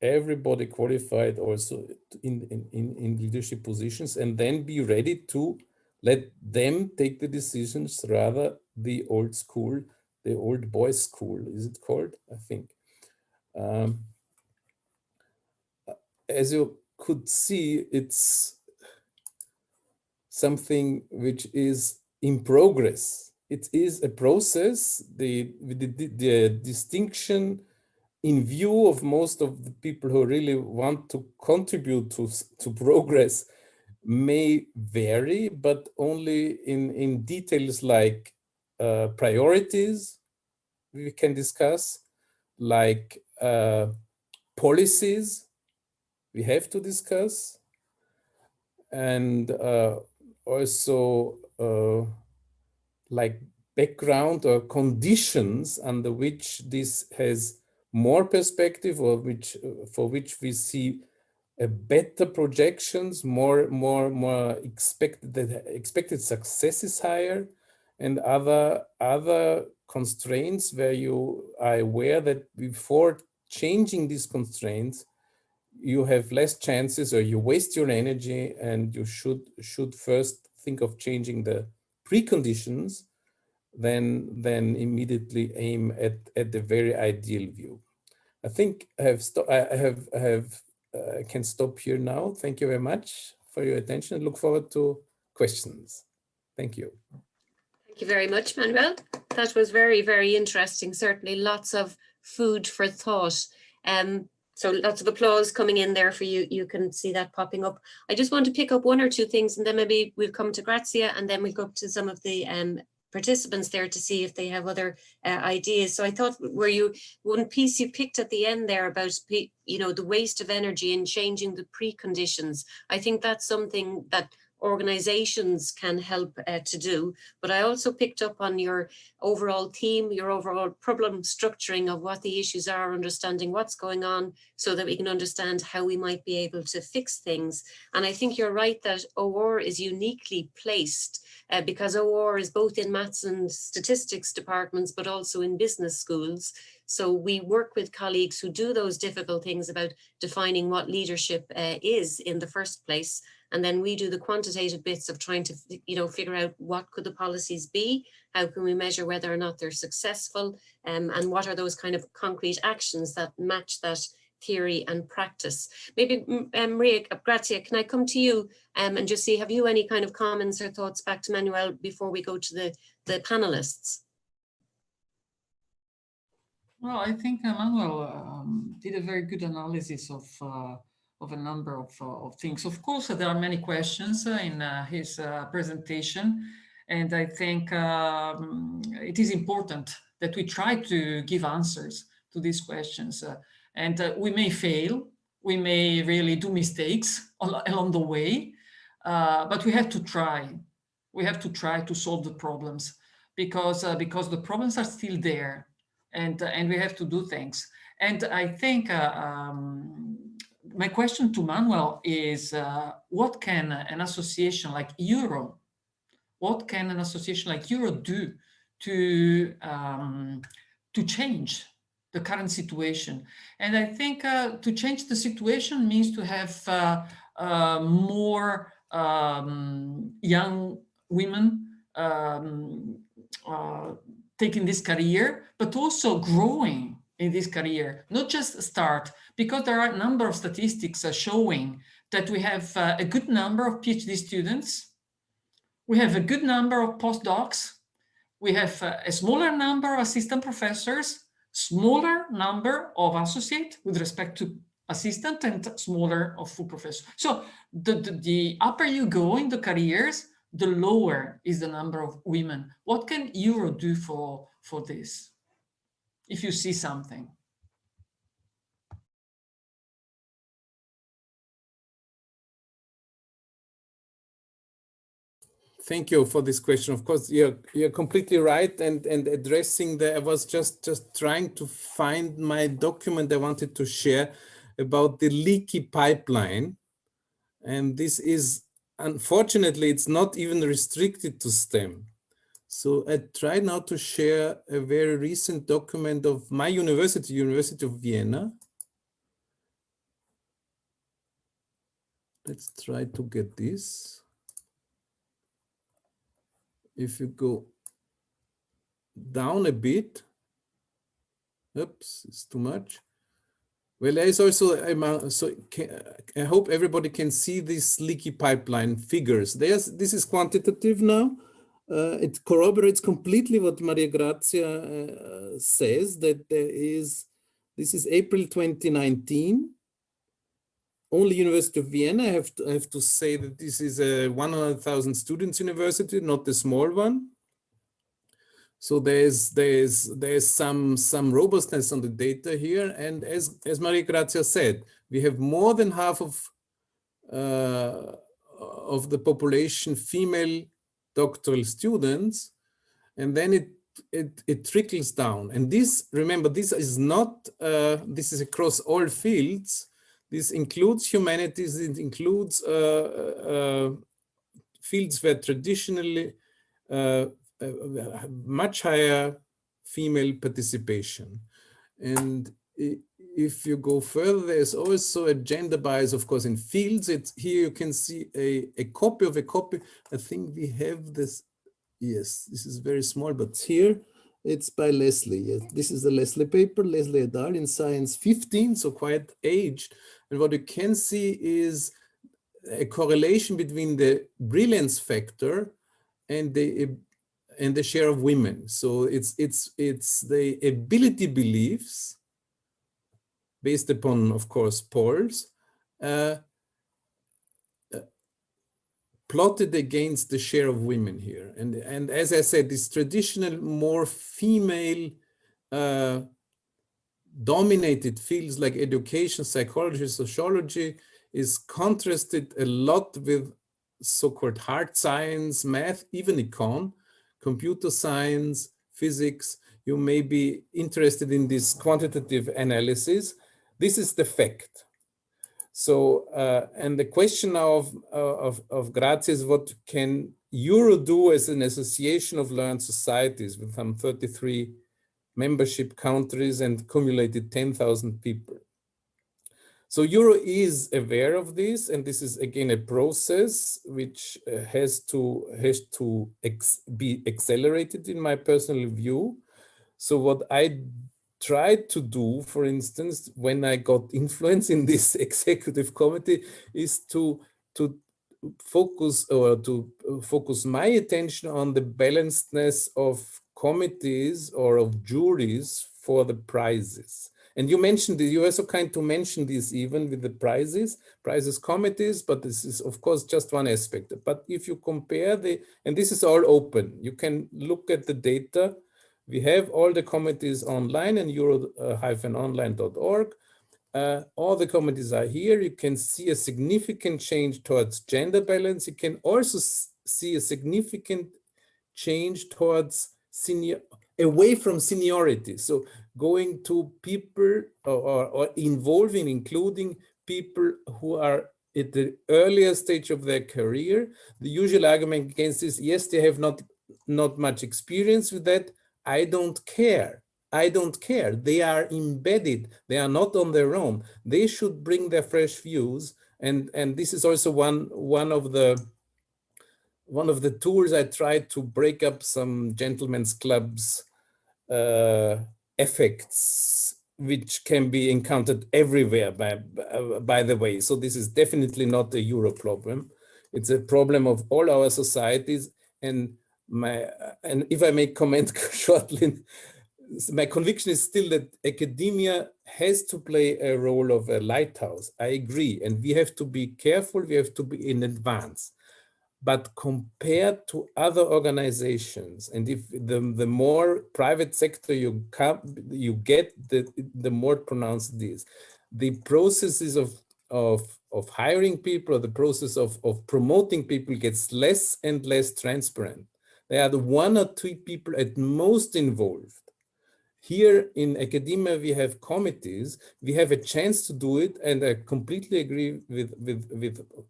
everybody qualified also in leadership positions, and then be ready to let them take the decisions, rather the old school, the old boys school, is it called? I think. As you could see, it's something which is in progress. It is a process. The distinction in view of most of the people who really want to contribute to progress may vary, but only in details like priorities we can discuss, like policies we have to discuss, and also like background or conditions under which this has more perspective, or which for which we see a better projections, more expected success is higher, and other constraints where you are aware that before changing these constraints you have less chances, or you waste your energy, and you should first think of changing the preconditions, then immediately aim at the very ideal view. I think I can stop here now. Thank you very much for your attention. Look forward to questions. Thank you. Thank you very much, Manuel. That was very, very interesting. Certainly lots of food for thought. So lots of applause coming in there for you. You can see that popping up. I just want to pick up one or two things, and then maybe we'll come to Grazia, and then we'll go up to some of the participants there to see if they have other ideas. So I thought, one piece you picked at the end there about, the waste of energy and changing the preconditions. I think that's something that organizations can help to do, but I also picked up on your overall theme, your overall problem structuring of what the issues are, understanding what's going on so that we can understand how we might be able to fix things. And I think you're right that OR is uniquely placed because OR is both in maths and statistics departments, but also in business schools. So we work with colleagues who do those difficult things about defining what leadership is in the first place. And then we do the quantitative bits of trying to, figure out what could the policies be, how can we measure whether or not they're successful, and what are those kind of concrete actions that match that theory and practice. Maybe Maria Grazia, can I come to you and just see, have you any kind of comments or thoughts back to Manuel before we go to the panelists? Well, I think Manuel did a very good analysis of a number of things. Of course, there are many questions in his presentation, and I think it is important that we try to give answers to these questions. And we may fail, we may really do mistakes along the way, but we have to try. We have to try to solve the problems because the problems are still there, and we have to do things. And I think my question to Manuel is, what can an association like Euro, do to change the current situation? And I think to change the situation means to have more young women taking this career, but also growing in this career, not just start, because there are a number of statistics showing that we have a good number of PhD students, we have a good number of postdocs, we have a smaller number of assistant professors, smaller number of associate with respect to assistant, and smaller of full professor. So the upper you go in the careers, the lower is the number of women. What can Euro do for this, if you see something? Thank you for this question. Of course, you're completely right, and addressing I was just trying to find my document I wanted to share about the leaky pipeline, and this is, unfortunately, it's not even restricted to STEM. So I try now to share a very recent document of my university, University of Vienna. Let's try to get this. If you go down a bit, oops, it's too much. Well, there is also, I hope everybody can see these leaky pipeline figures. This is quantitative now. It corroborates completely what Maria Grazia says, that this is April 2019. Only University of Vienna. I have to say that this is a 100,000 students university, not a small one. So there's some robustness on the data here, and as Maria Grazia said, we have more than half of the population female doctoral students, and then it trickles down. And this, remember, this is not this is across all fields. This includes humanities. It includes fields where traditionally much higher female participation. And if you go further, there's also a gender bias, of course, in fields. Here you can see a copy of a copy. I think we have this. Yes, this is very small, but here it's by Leslie. Yes, this is the Leslie paper, Leslie et al. In Science 15, so quite aged. And what you can see is a correlation between the brilliance factor and the share of women. So it's the ability beliefs based upon, of course, polls, plotted against the share of women here. And as I said, this traditional, more female dominated fields like education, psychology, sociology is contrasted a lot with so-called hard science, math, even econ, computer science, physics. You may be interested in this quantitative analysis. This is the fact. So, and the question now of Grazia is, what can Euro do as an association of learned societies with some 33 membership countries and accumulated 10,000 people? So Euro is aware of this, and this is again a process which has to be accelerated in my personal view. So what I tried to do, for instance, when I got influence in this executive committee, is to focus my attention on the balancedness of committees or of juries for the prizes. And you mentioned this, you also kind to mention this even with the prizes committees, but this is of course just one aspect. But if you compare and this is all open, you can look at the data. We have all the committees online and euro-online.org. All the committees are here. You can see a significant change towards gender balance. You can also see a significant change towards away from seniority. So going to people or involving, including people who are at the earlier stage of their career. The usual argument against this, yes, they have not much experience with that. I don't care. I don't care. They are embedded. They are not on their own. They should bring their fresh views. And this is also one of the tools I tried to break up some gentlemen's clubs effects, which can be encountered everywhere, by the way. So this is definitely not a Euro problem. It's a problem of all our societies. And if I may comment shortly, my conviction is still that academia has to play a role of a lighthouse. I agree. And we have to be careful. We have to be in advance. But compared to other organizations, and if the more private sector you get, the more pronounced it is. The processes of hiring people, or the process of promoting people, gets less and less transparent. There are the 1 or 2 people at most involved. Here in academia, we have committees. We have a chance to do it, and I completely agree with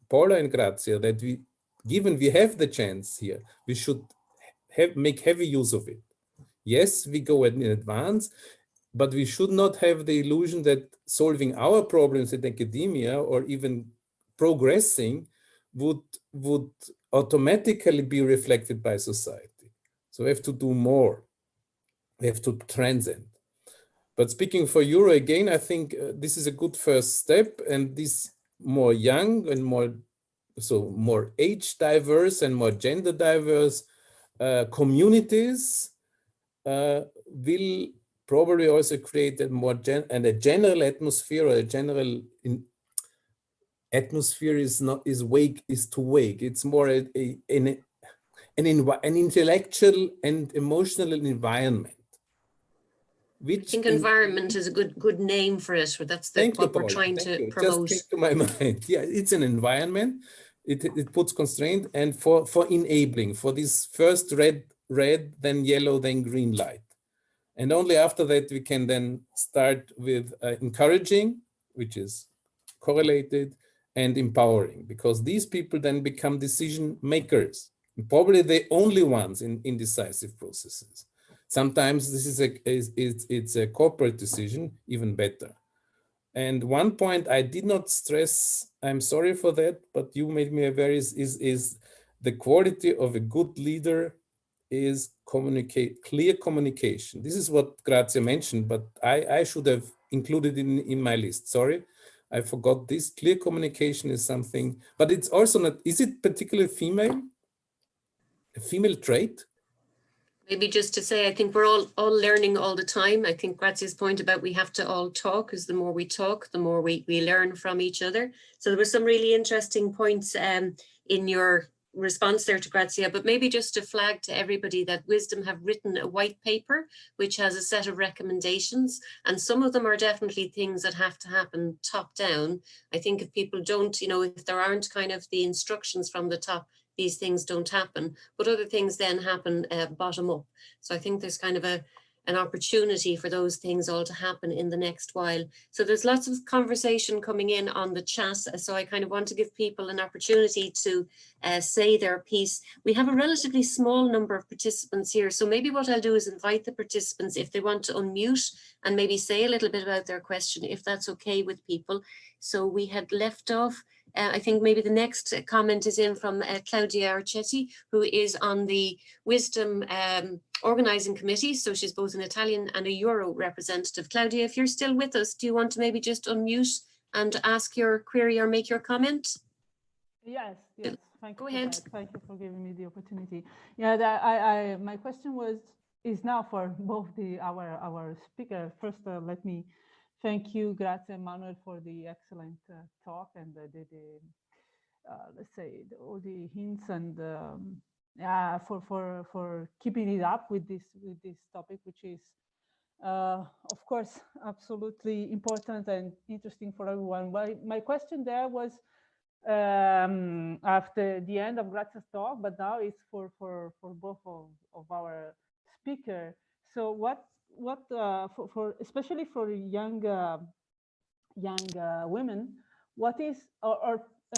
Paula and Grazia that given we have the chance here, we should make heavy use of it. Yes, we go in advance, but we should not have the illusion that solving our problems in academia or even progressing would automatically be reflected by society. So we have to do more. We have to transcend. But speaking for Euro again, I think this is a good first step, and this more young and more age diverse and more gender diverse communities will probably also create a more a general atmosphere, or a general atmosphere is too vague. It's more an intellectual and emotional environment. I think environment is a good name for it. That's what we're trying to promote. Just came to my mind. Yeah, it's an environment. It puts constraint, and for enabling, for this first red, then yellow, then green light. And only after that we can then start with encouraging, which is correlated, and empowering, because these people then become decision makers, probably the only ones in decisive processes. Sometimes this is it's a corporate decision, even better. And one point I did not stress, I'm sorry for that, but you made me aware, is the quality of a good leader is clear communication. This is what Grazia mentioned, but I should have included in my list. Sorry, I forgot this. Clear communication is something, but it's also not, is it particularly female? A female trait? Maybe just to say, I think we're all learning all the time. I think Grazia's point about we have to all talk, because the more we talk, the more we learn from each other. So there were some really interesting points in your response there to Grazia, but maybe just to flag to everybody that Wisdom have written a white paper, which has a set of recommendations, and some of them are definitely things that have to happen top down. I think if people don't, if there aren't kind of the instructions from the top, these things don't happen, but other things then happen bottom up. So I think there's kind of an opportunity for those things all to happen in the next while. So there's lots of conversation coming in on the chat. So I kind of want to give people an opportunity to say their piece. We have a relatively small number of participants here. So maybe what I'll do is invite the participants if they want to unmute and maybe say a little bit about their question, if that's okay with people. So we had left off, I think maybe the next comment is in from Claudia Arcetti, who is on the Wisdom organizing committee. So she's both an Italian and a Euro representative. Claudia, if you're still with us, do you want to maybe just unmute and ask your query or make your comment? Yes. Thank you. Go ahead. Thank you for giving me the opportunity. Yeah, my question is now for both our speaker. First, let me thank you, Grazia Immanuel, for the excellent talk and let's say all the hints and for keeping it up with this topic, which is of course absolutely important and interesting for everyone. My question there was after the end of Grazia's talk, but now it's for both of our speaker. So what for especially for young women, what is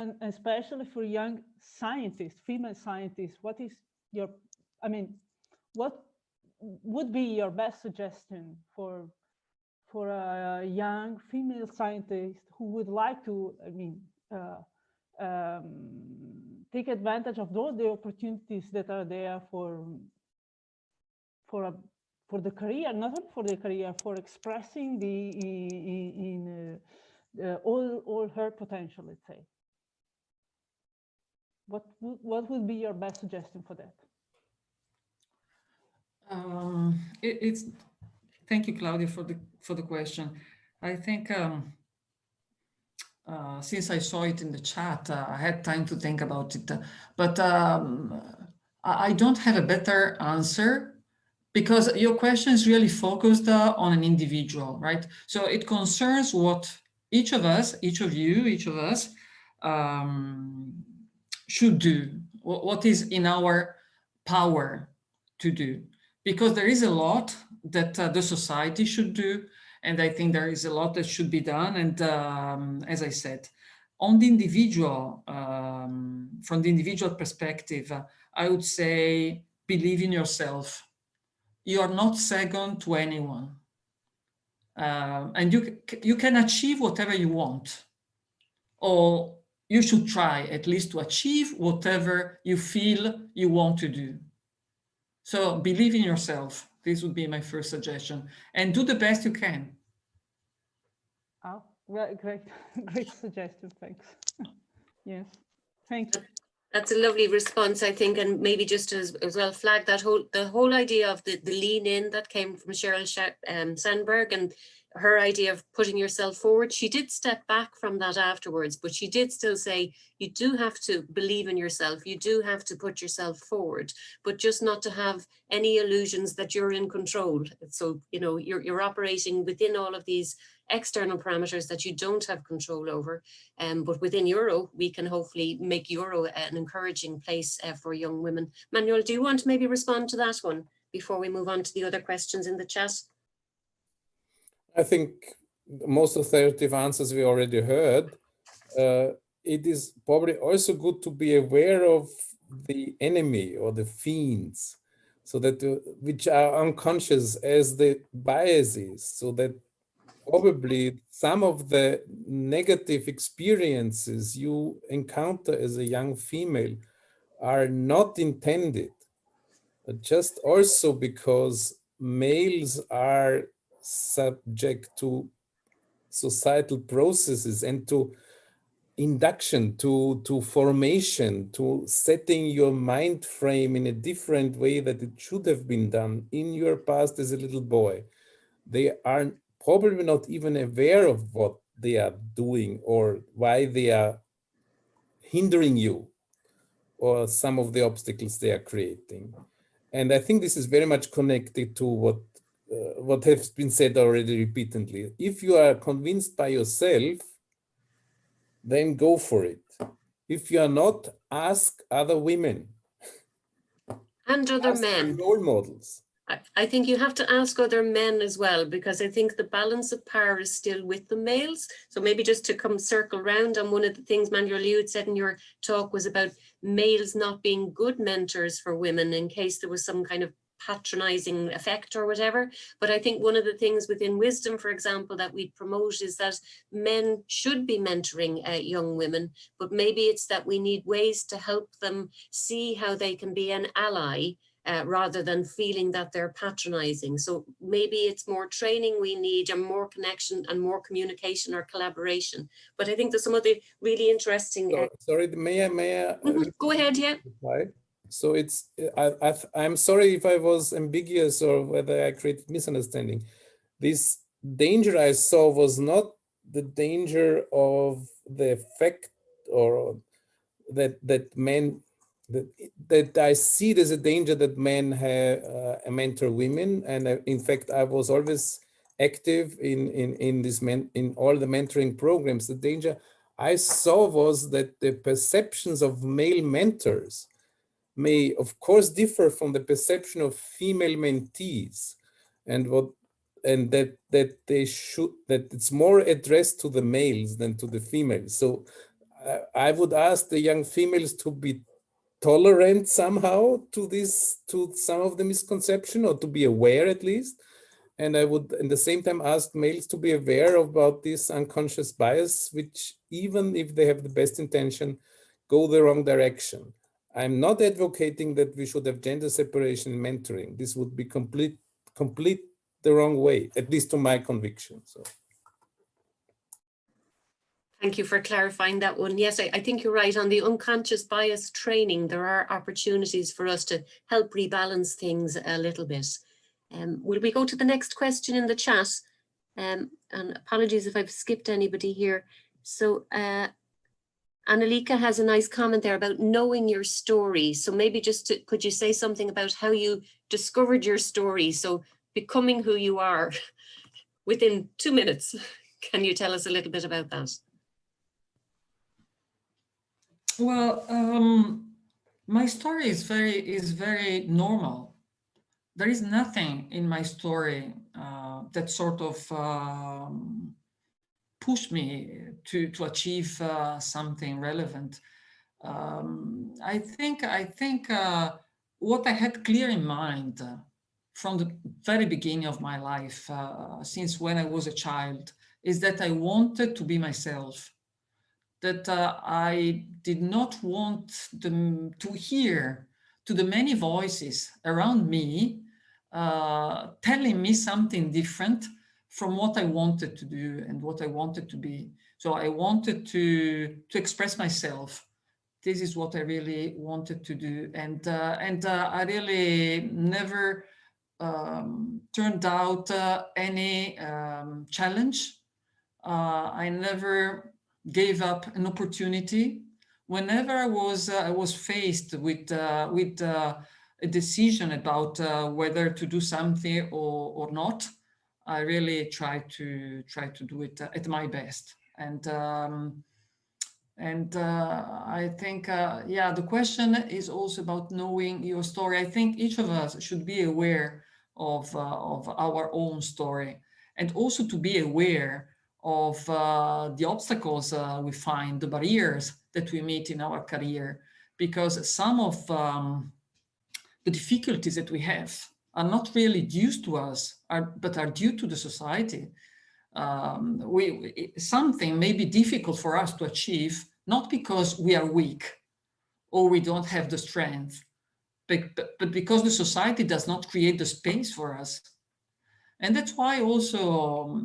and especially for young scientists, female scientists, what is your, what would be your best suggestion for a young female scientist who would like to, take advantage of all the opportunities that are there for the career, not only for the career, for expressing all her potential, let's say. What would be your best suggestion for that? Thank you, Claudia, for the question. I think since I saw it in the chat, I had time to think about it, but I don't have a better answer, because your question is really focused on an individual, right? So it concerns what each of us, each of you, each of us should do, what is in our power to do, because there is a lot that the society should do, and I think there is a lot that should be done. And as I said, on the individual, from the individual perspective, I would say believe in yourself. You are not second to anyone. And you can achieve whatever you want, or you should try at least to achieve whatever you feel you want to do. So believe in yourself. This would be my first suggestion, and do the best you can. Oh, well, great, great suggestion. Thanks. Yes, thank you. That's a lovely response, I think, and maybe just as well flag that the whole idea of the lean in that came from Sheryl Sandberg, and her idea of putting yourself forward. She did step back from that afterwards, but she did still say you do have to believe in yourself. You do have to put yourself forward, but just not to have any illusions that you're in control. So, you know, you're operating within all of these external parameters that you don't have control over. But within Euro, we can hopefully make Euro an encouraging place for young women. Manuel, do you want to maybe respond to that one before we move on to the other questions in the chat? I think most authoritative answers we already heard. It is probably also good to be aware of the enemy or the fiends, so that which are unconscious as the biases, so that probably some of the negative experiences you encounter as a young female are not intended, but just also because males are subject to societal processes and to induction, to formation, to setting your mind frame in a different way that it should have been done in your past as a little boy. They are probably not even aware of what they are doing or why they are hindering you or some of the obstacles they are creating. And I think this is very much connected to what has been said already repeatedly. If you are convinced by yourself, then go for it. If you are not, ask other women. And other Ask men. role models. I think you have to ask other men as well, because I think the balance of power is still with the males. So maybe just to come circle round on one of the things, Manuel, you had said in your talk was about males not being good mentors for women in case there was some kind of patronizing effect or whatever. But I think one of the things within wisdom, for example, that we promote is that men should be mentoring young women, but maybe it's that we need ways to help them see how they can be an ally rather than feeling that they're patronizing. So maybe it's more training we need and more connection and more communication or collaboration. But I think there's some other really interesting... Sorry, may I Go ahead, yeah. reply? So it's, I'm sorry if I was ambiguous or whether I created misunderstanding. This danger I saw was not the danger of the effect or that men, that I see it as a danger that men have mentor women. And in fact, I was always active in this in all the mentoring programs. The danger I saw was that the perceptions of male mentors may of course differ from the perception of female mentees, and that it's more addressed to the males than to the females. So I would ask the young females to be tolerant somehow to some of the misconception, or to be aware at least. And I would at the same time ask males to be aware about this unconscious bias, which even if they have the best intention, go the wrong direction. I'm not advocating that we should have gender separation in mentoring. This would be complete the wrong way, at least to my conviction. So. Thank you for clarifying that one. Yes, I think you're right. On the unconscious bias training, there are opportunities for us to help rebalance things a little bit. Will we go to the next question in the chat? And apologies if I've skipped anybody here. So Annalika has a nice comment there about knowing your story. So maybe just could you say something about how you discovered your story? So becoming who you are within 2 minutes. Can you tell us a little bit about that? Well, my story is very normal. There is nothing in my story that sort of pushed me to achieve something relevant. I think what I had clear in mind from the very beginning of my life, since when I was a child, is that I wanted to be myself, that I did not want them to hear to the many voices around me telling me something different from what I wanted to do and what I wanted to be. So I wanted to express myself. This is what I really wanted to do. And I really never turned out any challenge. I never gave up an opportunity. Whenever I was faced with a decision about whether to do something or not, I really tried to do it at my best. And I think, yeah, the question is also about knowing your story. I think each of us should be aware of our own story, and also to be aware of the obstacles we find, the barriers that we meet in our career, because some of the difficulties that we have are not really due to us, but are due to the society. Something may be difficult for us to achieve, not because we are weak or we don't have the strength, but because the society does not create the space for us. And that's why also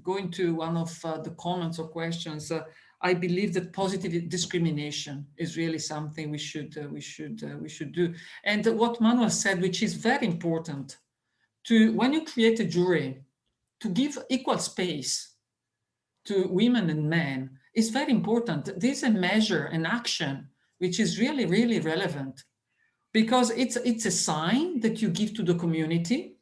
going to one of the comments or questions, I believe that positive discrimination is really something we should do. And what Manuel said, which is very important, when you create a jury, to give equal space to women and men is very important. This is a measure, an action, which is really, really relevant, because it's a sign that you give to the community.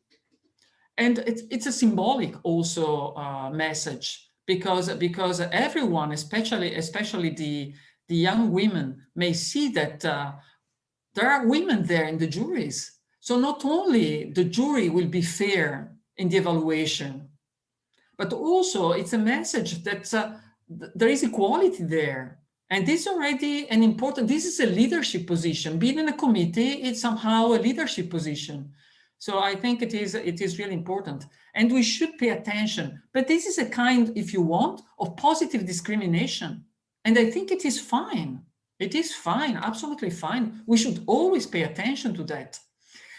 And it's a symbolic also message, because everyone, especially the young women, may see that there are women there in the juries. So not only the jury will be fair in the evaluation, but also it's a message that there is equality there. And this is already an important, this is a leadership position. Being in a committee, it's somehow a leadership position. So I think it is really important, and we should pay attention. But this is a kind, if you want, of positive discrimination. And I think it is fine. It is fine, absolutely fine. We should always pay attention to that.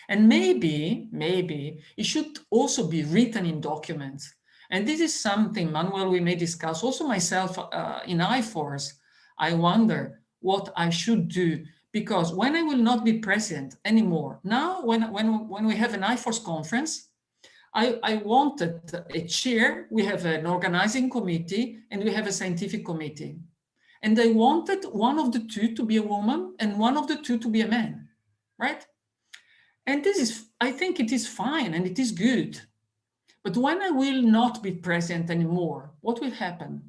And maybe it should also be written in documents. And this is something, Manuel, we may discuss. Also myself in IFORS, I wonder what I should do, because when I will not be president anymore, now when we have an IFORS conference, I wanted a chair, we have an organizing committee, and we have a scientific committee. And I wanted one of the two to be a woman and one of the two to be a man, right? And this is, I think it is fine and it is good. But when I will not be present anymore, what will happen?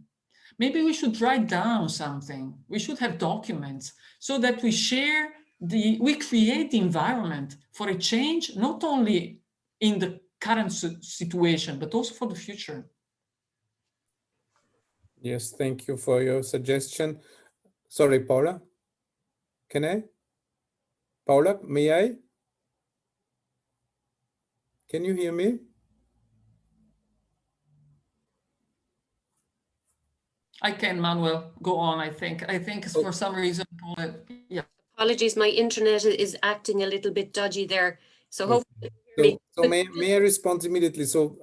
Maybe we should write down something. We should have documents so that we share we create the environment for a change, not only in the current situation, but also for the future. Yes, thank you for your suggestion. Sorry, Paula, can I? Paula, may I? Can you hear me? I can, Manuel, go on. I think for some reason, yeah. Apologies, my internet is acting a little bit dodgy there. So hopefully. So may I respond immediately? So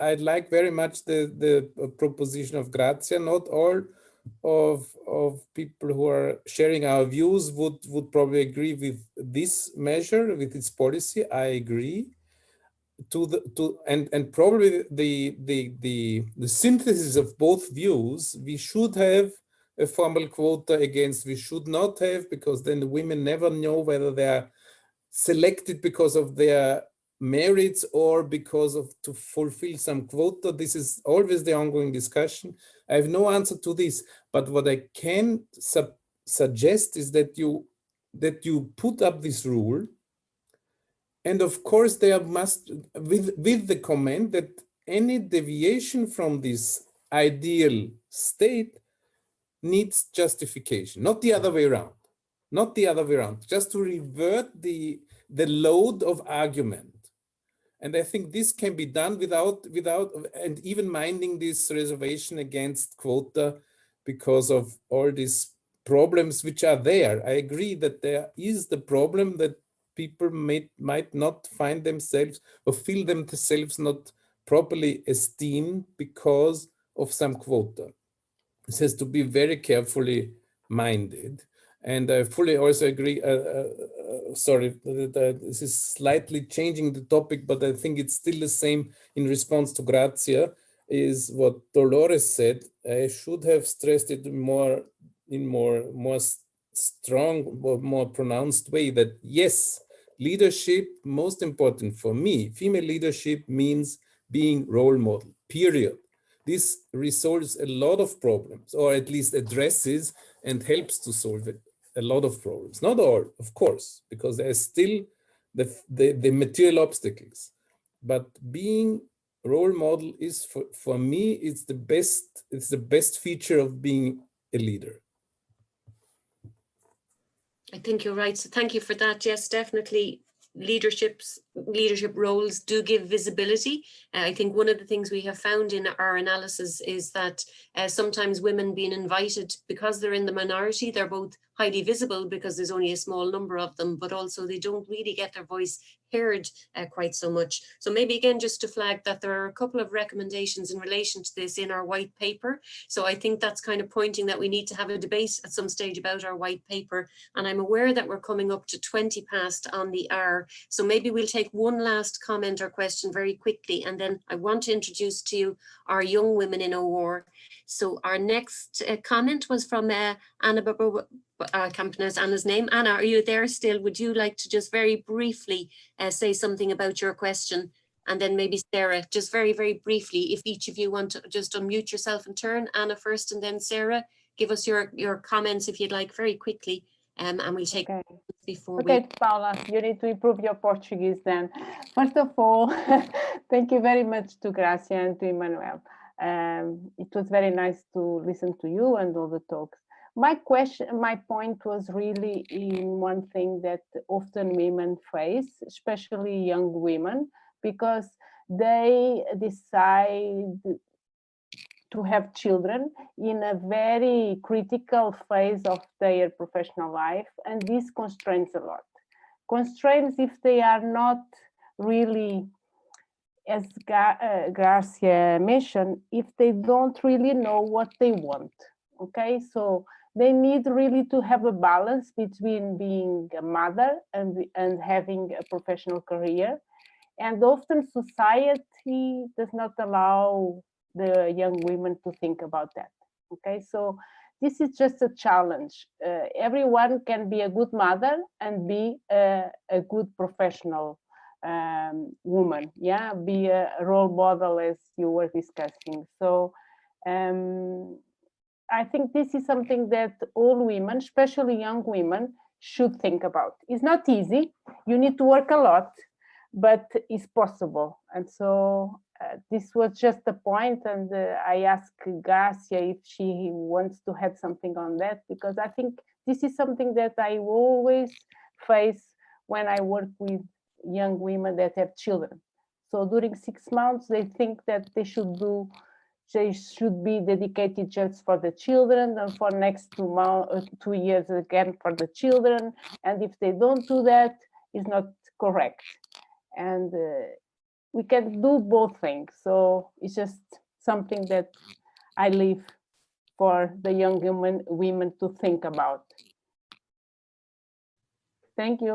I'd like very much the proposition of Grazia. Not all of people who are sharing our views would probably agree with this measure, with its policy. I agree. And probably the synthesis of both views, we should have a formal quota against, we should not have, because then the women never know whether they are selected because of their merits or because of to fulfill some quota. This is always the ongoing discussion. I have no answer to this, but what I can suggest is that you put up this rule. And of course, there must, with the comment that any deviation from this ideal state needs justification, not the other way around. not the other way around, just to revert the load of argument. And I think this can be done without and even minding this reservation against quota because of all these problems which are there. I agree that there is the problem that people might not find themselves or feel themselves not properly esteemed because of some quota. This has to be very carefully minded. And I fully also agree, sorry, this is slightly changing the topic, but I think it's still the same in response to Grazia, is what Dolores said. I should have stressed it more strong, more pronounced way that yes, leadership, most important for me, female leadership means being role model, period. This resolves a lot of problems, or at least addresses and helps to solve it, a lot of problems. Not all, of course, because there's still the material obstacles. But being role model is, for me, it's the best feature of being a leader. I think you're right. So thank you for that. Yes, definitely. Leadership roles do give visibility. I think one of the things we have found in our analysis is that sometimes women being invited, because they're in the minority, they're both highly visible because there's only a small number of them, but also they don't really get their voice heard quite so much. So maybe again, just to flag that there are a couple of recommendations in relation to this in our white paper. So I think that's kind of pointing that we need to have a debate at some stage about our white paper. And I'm aware that we're coming up to 20 past on the hour. So maybe we'll take one last comment or question very quickly. And then I want to introduce to you our young women in OR. So our next comment was from Anna, I can't pronounce Anna's name. Anna, are you there still? Would you like to just very briefly say something about your question? And then maybe Sarah, just very, very briefly, if each of you want to just unmute yourself and turn. Anna first and then Sarah, give us your comments if you'd like very quickly. And we'll take before Okay, Paula, you need to improve your Portuguese then. First of all, thank you very much to Grazia and to Immanuel. It was very nice to listen to you and all the talks. My point was really in one thing that often women face, especially young women, because they decide to have children in a very critical phase of their professional life, and this constrains a lot. Constraints if they are not really, as Grazia mentioned, if they don't really know what they want, okay? So they need really to have a balance between being a mother and having a professional career. And often society does not allow the young women to think about that, okay? So this is just a challenge. Everyone can be a good mother and be a good professional woman, yeah, be a role model as you were discussing. So I think this is something that all women, especially young women, should think about. It's not easy, you need to work a lot, but it's possible. And so this was just a point, and I asked Grazia if she wants to add something on that, because I think this is something that I always face when I work with young women that have children. So during 6 months, they think that they should be dedicated just for the children, and for next 2 years again for the children. And if they don't do that, it's not correct. And we can do both things. So it's just something that I leave for the young women to think about. Thank you.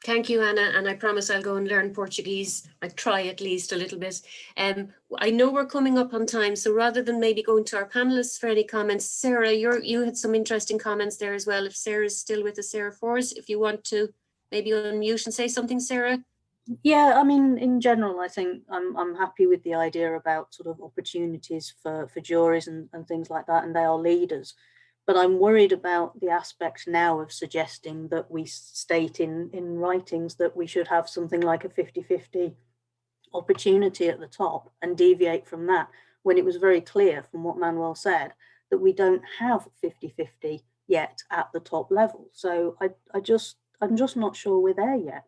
Thank you, Anna, and I promise I'll go and learn Portuguese. I try at least a little bit. I know we're coming up on time, so rather than maybe going to our panelists for any comments, Sarah, you had some interesting comments there as well. If Sarah's still with us, Sarah Fors, if you want to maybe unmute and say something, Sarah. Yeah, I mean, in general, I think I'm happy with the idea about sort of opportunities for juries and things like that, and they are leaders. But I'm worried about the aspect now of suggesting that we state in writings that we should have something like a 50-50 opportunity at the top and deviate from that, when it was very clear from what Manuel said that we don't have 50-50 yet at the top level. So I'm just not sure we're there yet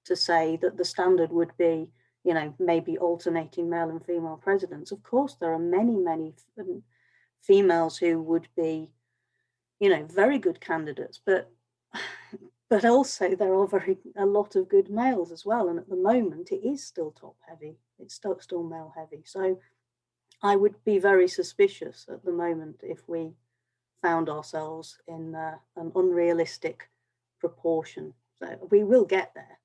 to say that the standard would be, you know, maybe alternating male and female presidents. Of course, there are many, many females who would be, you know, very good candidates, but also there are a lot of good males as well. And at the moment, it is still top heavy. It's still male heavy. So I would be very suspicious at the moment if we found ourselves in an unrealistic proportion. So we will get there.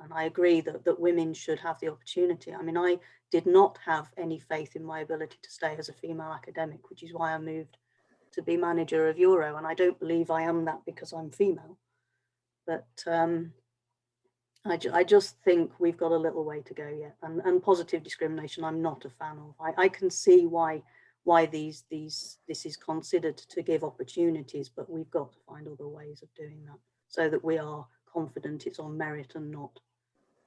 And I agree that women should have the opportunity. I mean, I did not have any faith in my ability to stay as a female academic, which is why I moved to be manager of Euro. And I don't believe I am that because I'm female. But I just think we've got a little way to go yet. And positive discrimination, I'm not a fan of. I can see why this is considered to give opportunities, but we've got to find other ways of doing that so that we are confident it's on merit and not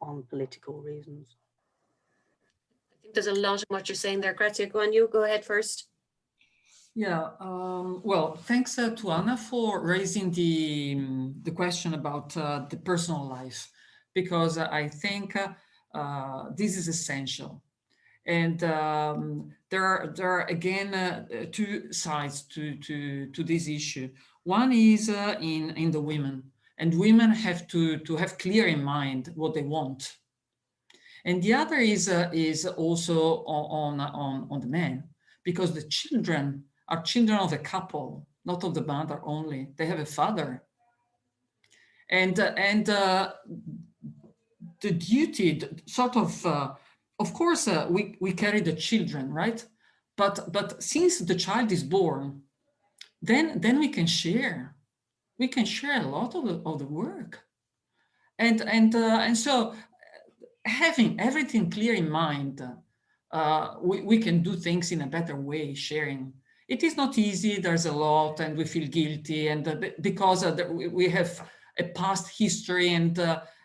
on political reasons. I think there's a lot of what you're saying there. Grazia, go on, you go ahead first. Yeah, well, thanks to Anna for raising the question about the personal life, because I think this is essential. And there are again two sides to this issue. One is in the women, and women have to have clear in mind what they want. And the other is also on the men, because the children are children of a couple, not of the mother only. They have a father. And the duty, sort of course, we carry the children, right? But since the child is born, then we can share. We can share a lot of the work. And so having everything clear in mind, we can do things in a better way, sharing. It is not easy, there's a lot, and we feel guilty, and because we have a past history and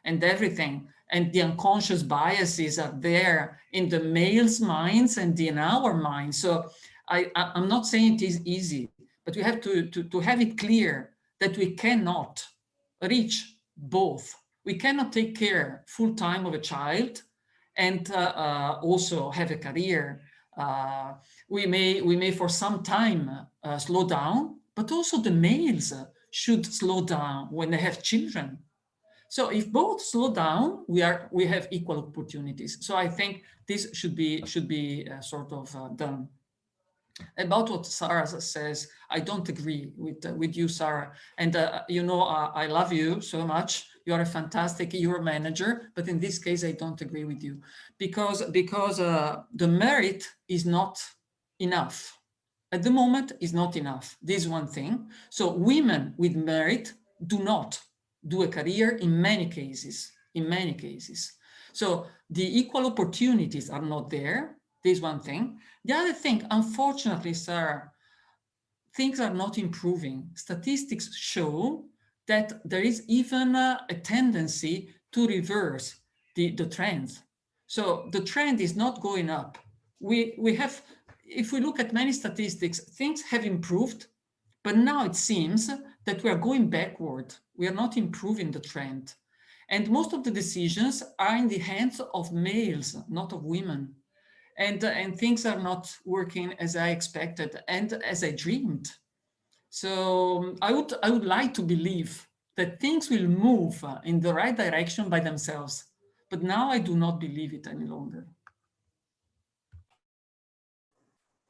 everything, and the unconscious biases are there in the males' minds and in our minds. So I'm not saying it is easy, but we have to have it clear that we cannot reach both. We cannot take care full time of a child and also have a career. We may for some time slow down, but also the males should slow down when they have children. So if both slow down, we have equal opportunities. So I think this should be sort of done. About what Sarah says, I don't agree with you, Sarah. And you know, I love you so much. You are a fantastic Euro manager, but in this case, I don't agree with you because the merit is not enough. At the moment, is not enough. This is one thing. So women with merit do not do a career in many cases. So the equal opportunities are not there. This is one thing. The other thing, unfortunately, Sarah, things are not improving. Statistics show that there is even a tendency to reverse the trend. So the trend is not going up. We have, if we look at many statistics, things have improved, but now it seems that we are going backward. We are not improving the trend. And most of the decisions are in the hands of males, not of women. And things are not working as I expected and as I dreamed. So I would like to believe that things will move in the right direction by themselves. But now I do not believe it any longer.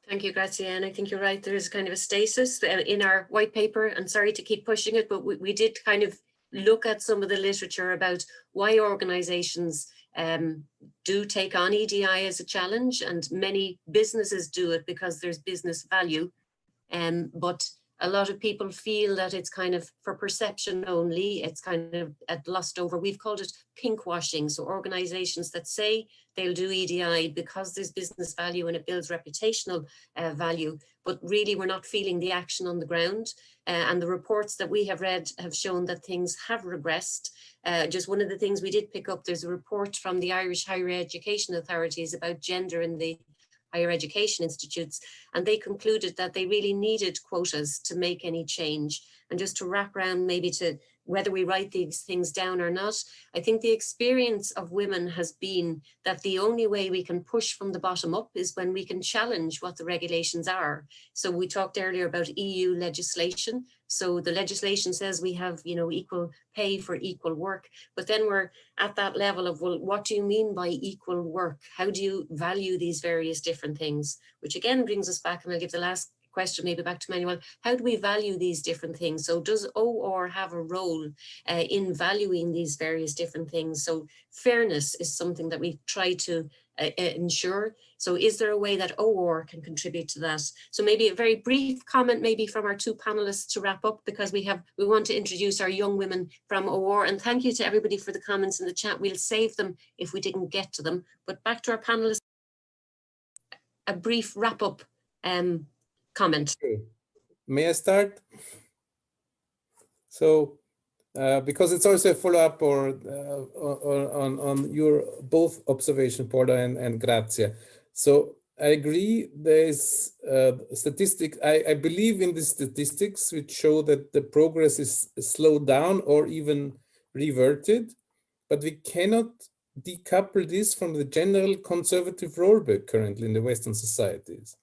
Thank you, Grazia. And I think you're right. There is kind of a stasis in our white paper. And sorry to keep pushing it, but we did kind of look at some of the literature about why organizations do take on EDI as a challenge, and many businesses do it because there's business value. But a lot of people feel that it's kind of for perception only. It's kind of glossed over. We've called it pink washing. So organizations that say they'll do EDI because there's business value and it builds reputational value, but really we're not feeling the action on the ground. And the reports that we have read have shown that things have regressed. Just one of the things we did pick up, there's a report from the Irish Higher Education Authorities about gender in the higher education institutes, and they concluded that they really needed quotas to make any change. And just to wrap around maybe to whether we write these things down or not, I think the experience of women has been that the only way we can push from the bottom up is when we can challenge what the regulations are. So we talked earlier about EU legislation. So the legislation says we have, you know, equal pay for equal work, but then we're at that level of, well, what do you mean by equal work? How do you value these various different things? Which again brings us back, and I'll give the last question maybe back to Manuel. How do we value these different things? So does OR have a role in valuing these various different things? So fairness is something that we try to ensure. So is there a way that OR can contribute to that? So maybe a very brief comment maybe from our two panelists to wrap up, because we want to introduce our young women from OR, and thank you to everybody for the comments in the chat. We'll save them if we didn't get to them, but back to our panelists, a brief wrap up comment. Okay. May I start? So, because it's also a follow-up on your both observation, Paula and Grazia. So I agree. There's statistics. I believe in the statistics which show that the progress is slowed down or even reverted, but we cannot decouple this from the general conservative rollback currently in the Western societies.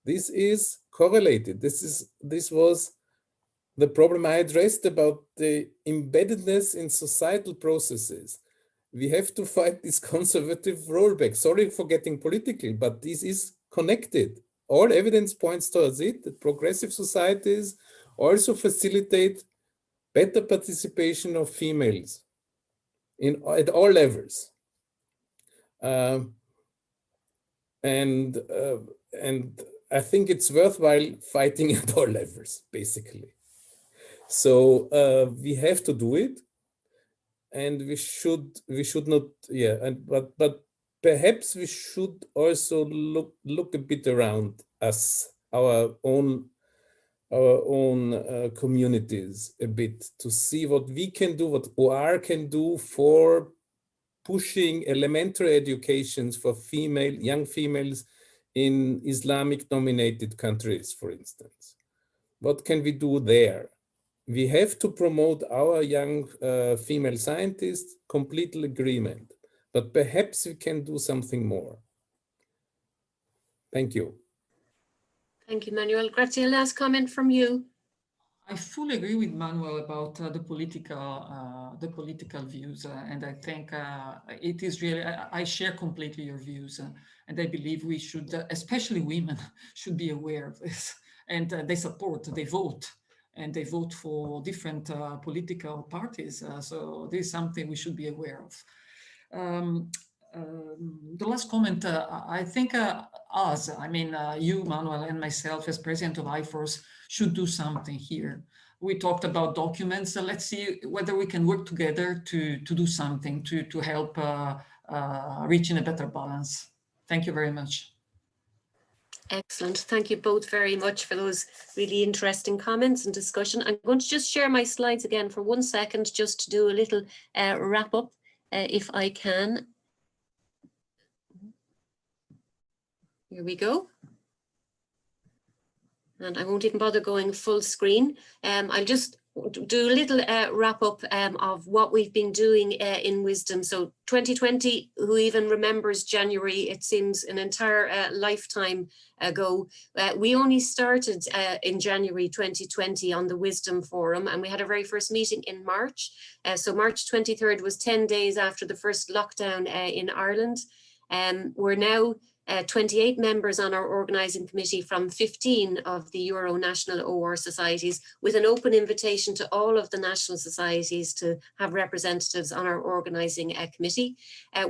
This is correlated. This was the problem I addressed about the embeddedness in societal processes. We have to fight this conservative rollback. Sorry for getting political, but this is connected. All evidence points towards it, that progressive societies also facilitate better participation of females at all levels. And I think it's worthwhile fighting at all levels, basically. So we have to do it, and we should not, but perhaps we should also look a bit around us, our own communities a bit, to see what we can do, what OR can do for pushing elementary educations for young females in Islamic dominated countries, for instance. What can we do there? We have to promote our young female scientists, complete agreement, but perhaps we can do something more. Thank you. Thank you, Manuel. Grazia, last comment from you. I fully agree with Manuel about the political views, and I think it is really, I share completely your views, and I believe we should, especially women, should be aware of this, and they vote, and they vote for different political parties. So this is something we should be aware of. The last comment, I think you, Manuel, and myself as president of IFORS should do something here. We talked about documents. So let's see whether we can work together to do something to help reaching a better balance. Thank you very much. Excellent. Thank you both very much for those really interesting comments and discussion. I'm going to just share my slides again for 1 second, just to do a little wrap up, if I can. Here we go. And I won't even bother going full screen. I'll just do a little wrap up of what we've been doing in Wisdom. So 2020, who even remembers January? It seems an entire lifetime ago. We only started in January 2020 on the Wisdom Forum, and we had our very first meeting in March. So March 23rd was 10 days after the first lockdown in Ireland. We're now 28 members on our organising committee from 15 of the Euro national OR societies, with an open invitation to all of the national societies to have representatives on our organising committee.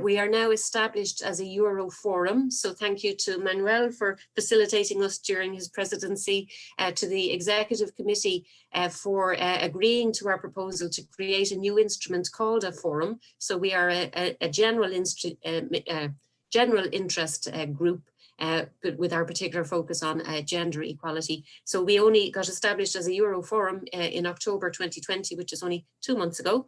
We are now established as a Euro forum, so thank you to Manuel for facilitating us during his presidency, to the executive committee for agreeing to our proposal to create a new instrument called a forum. So we are a general interest group, but with our particular focus on gender equality. So we only got established as a Euro forum in October 2020, which is only 2 months ago.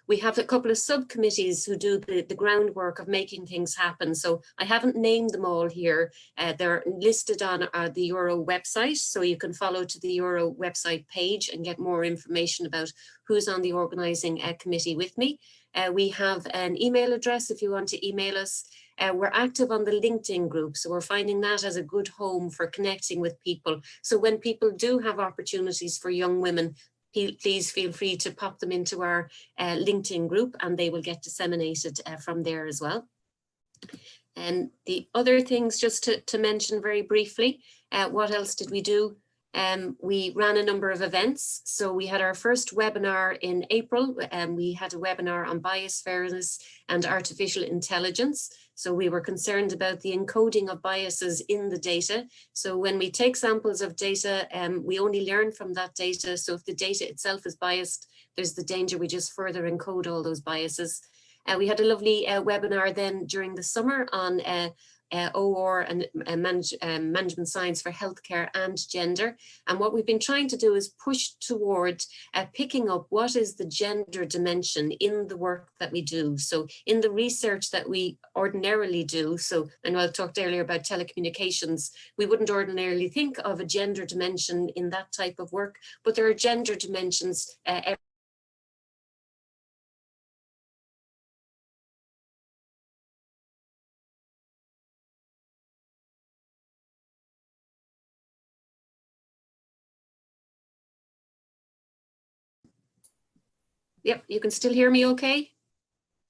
We have a couple of subcommittees who do the groundwork of making things happen. So I haven't named them all here. They're listed on the Euro website. So you can follow to the Euro website page and get more information about who's on the organising committee with me. We have an email address if you want to email us. We're active on the LinkedIn group, so we're finding that as a good home for connecting with people. So when people do have opportunities for young women, please feel free to pop them into our LinkedIn group and they will get disseminated from there as well. And the other things just to mention very briefly, what else did we do? We ran a number of events. So we had our first webinar in April, and we had a webinar on bias, fairness, and artificial intelligence. So we were concerned about the encoding of biases in the data. So when we take samples of data, we only learn from that data. So if the data itself is biased, there's the danger we just further encode all those biases. We had a lovely webinar then during the summer on OR and management science for healthcare and gender. And what we've been trying to do is push toward picking up what is the gender dimension in the work that we do. So in the research that we ordinarily do, so I know I talked earlier about telecommunications, we wouldn't ordinarily think of a gender dimension in that type of work, but there are gender dimensions Yep, you can still hear me okay?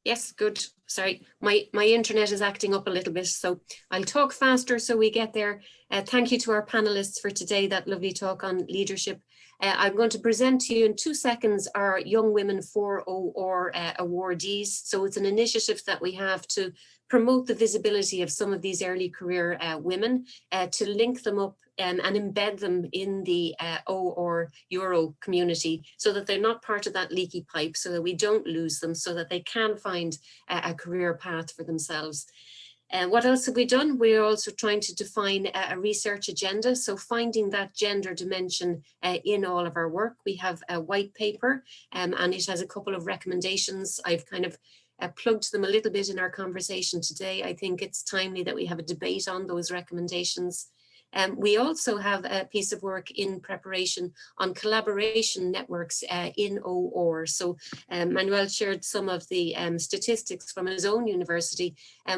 Yes, good. Sorry, my internet is acting up a little bit, so I'll talk faster so we get there. Thank you to our panelists for today, that lovely talk on leadership. I'm going to present to you in 2 seconds our Young Women 4OR awardees. So it's an initiative that we have to promote the visibility of some of these early career women, to link them up and embed them in the OR Euro community so that they're not part of that leaky pipe, so that we don't lose them, so that they can find a career path for themselves. What else have we done? We're also trying to define a research agenda. So finding that gender dimension in all of our work. We have a white paper and it has a couple of recommendations. I've kind of plugged them a little bit in our conversation today. I think it's timely that we have a debate on those recommendations. We also have a piece of work in preparation on collaboration networks in OR. So Manuel shared some of the statistics from his own university.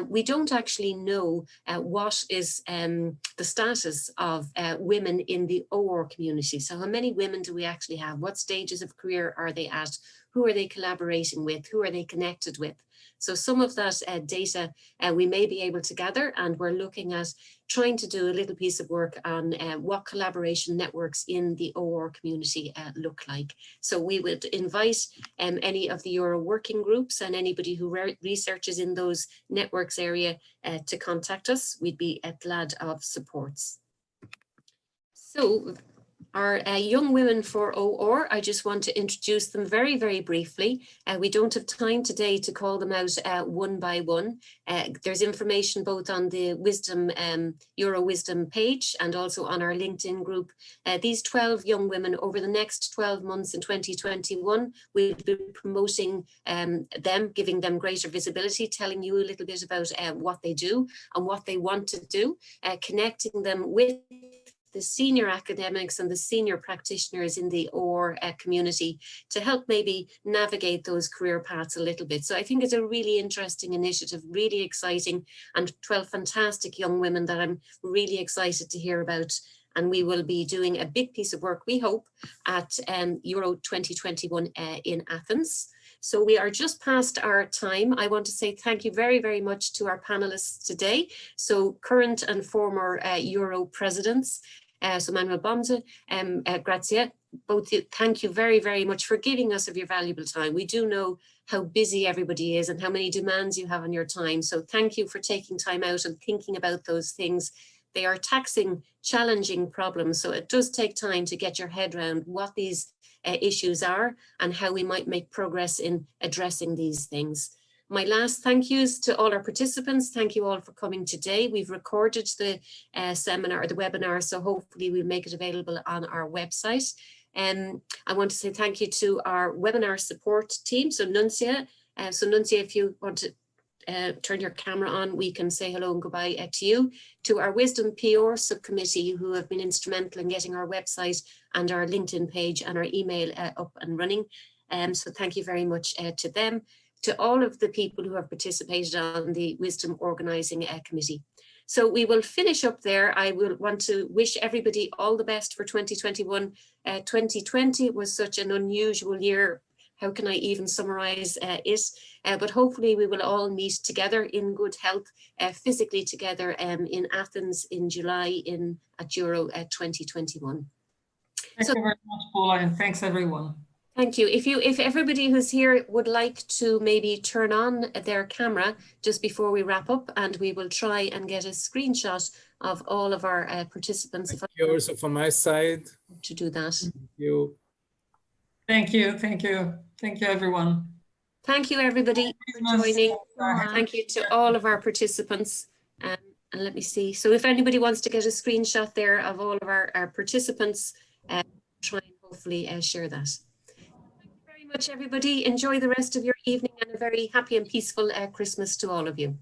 We don't actually know what is the status of women in the OR community. So how many women do we actually have? What stages of career are they at? Who are they collaborating with? Who are they connected with? So some of that data we may be able to gather, and we're looking at trying to do a little piece of work on what collaboration networks in the OR community look like. So we would invite any of the Euro working groups and anybody who researches in those networks area to contact us. We'd be glad of supports. So our Young Women 4OR, I just want to introduce them very, very briefly. We don't have time today to call them out one by one. There's information both on the Wisdom, Euro Wisdom page and also on our LinkedIn group. These 12 young women over the next 12 months in 2021, we'll be promoting them, giving them greater visibility, telling you a little bit about what they do and what they want to do, connecting them with the senior academics and the senior practitioners in the OR community to help maybe navigate those career paths a little bit. So I think it's a really interesting initiative, really exciting, and 12 fantastic young women that I'm really excited to hear about. And we will be doing a big piece of work, we hope, at Euro 2021 in Athens. So we are just past our time. I want to say thank you very, very much to our panelists today. So current and former Euro presidents, so Manuel Bomze, Grazia, both thank you very, very much for giving us of your valuable time. We do know how busy everybody is and how many demands you have on your time. So thank you for taking time out and thinking about those things. They are taxing, challenging problems. So it does take time to get your head around what these issues are and how we might make progress in addressing these things. My last thank yous to all our participants. Thank you all for coming today. We've recorded the seminar or the webinar, so hopefully we'll make it available on our website. I want to say thank you to our webinar support team. So Nuncia, if you want to turn your camera on, we can say hello and goodbye to you. To our Wisdom PR subcommittee, who have been instrumental in getting our website and our LinkedIn page and our email up and running. So thank you very much to them. To all of the people who have participated on the Wisdom Organising Committee. So we will finish up there. I will want to wish everybody all the best for 2021. 2020 was such an unusual year. How can I even summarise it? But hopefully we will all meet together in good health, physically together in Athens in July at Euro 2021. Thank you very much, Paula, and thanks everyone. Thank you. If everybody who's here would like to maybe turn on their camera just before we wrap up, and we will try and get a screenshot of all of our participants. Thank you also from my side. To do that. Thank you. Thank you. Thank you. Thank you, everyone. Thank you, everybody, for joining. Thank you to all of our participants. And let me see. So if anybody wants to get a screenshot there of all of our participants, try and hopefully share that. Much, everybody. Enjoy the rest of your evening and a very happy and peaceful Christmas to all of you.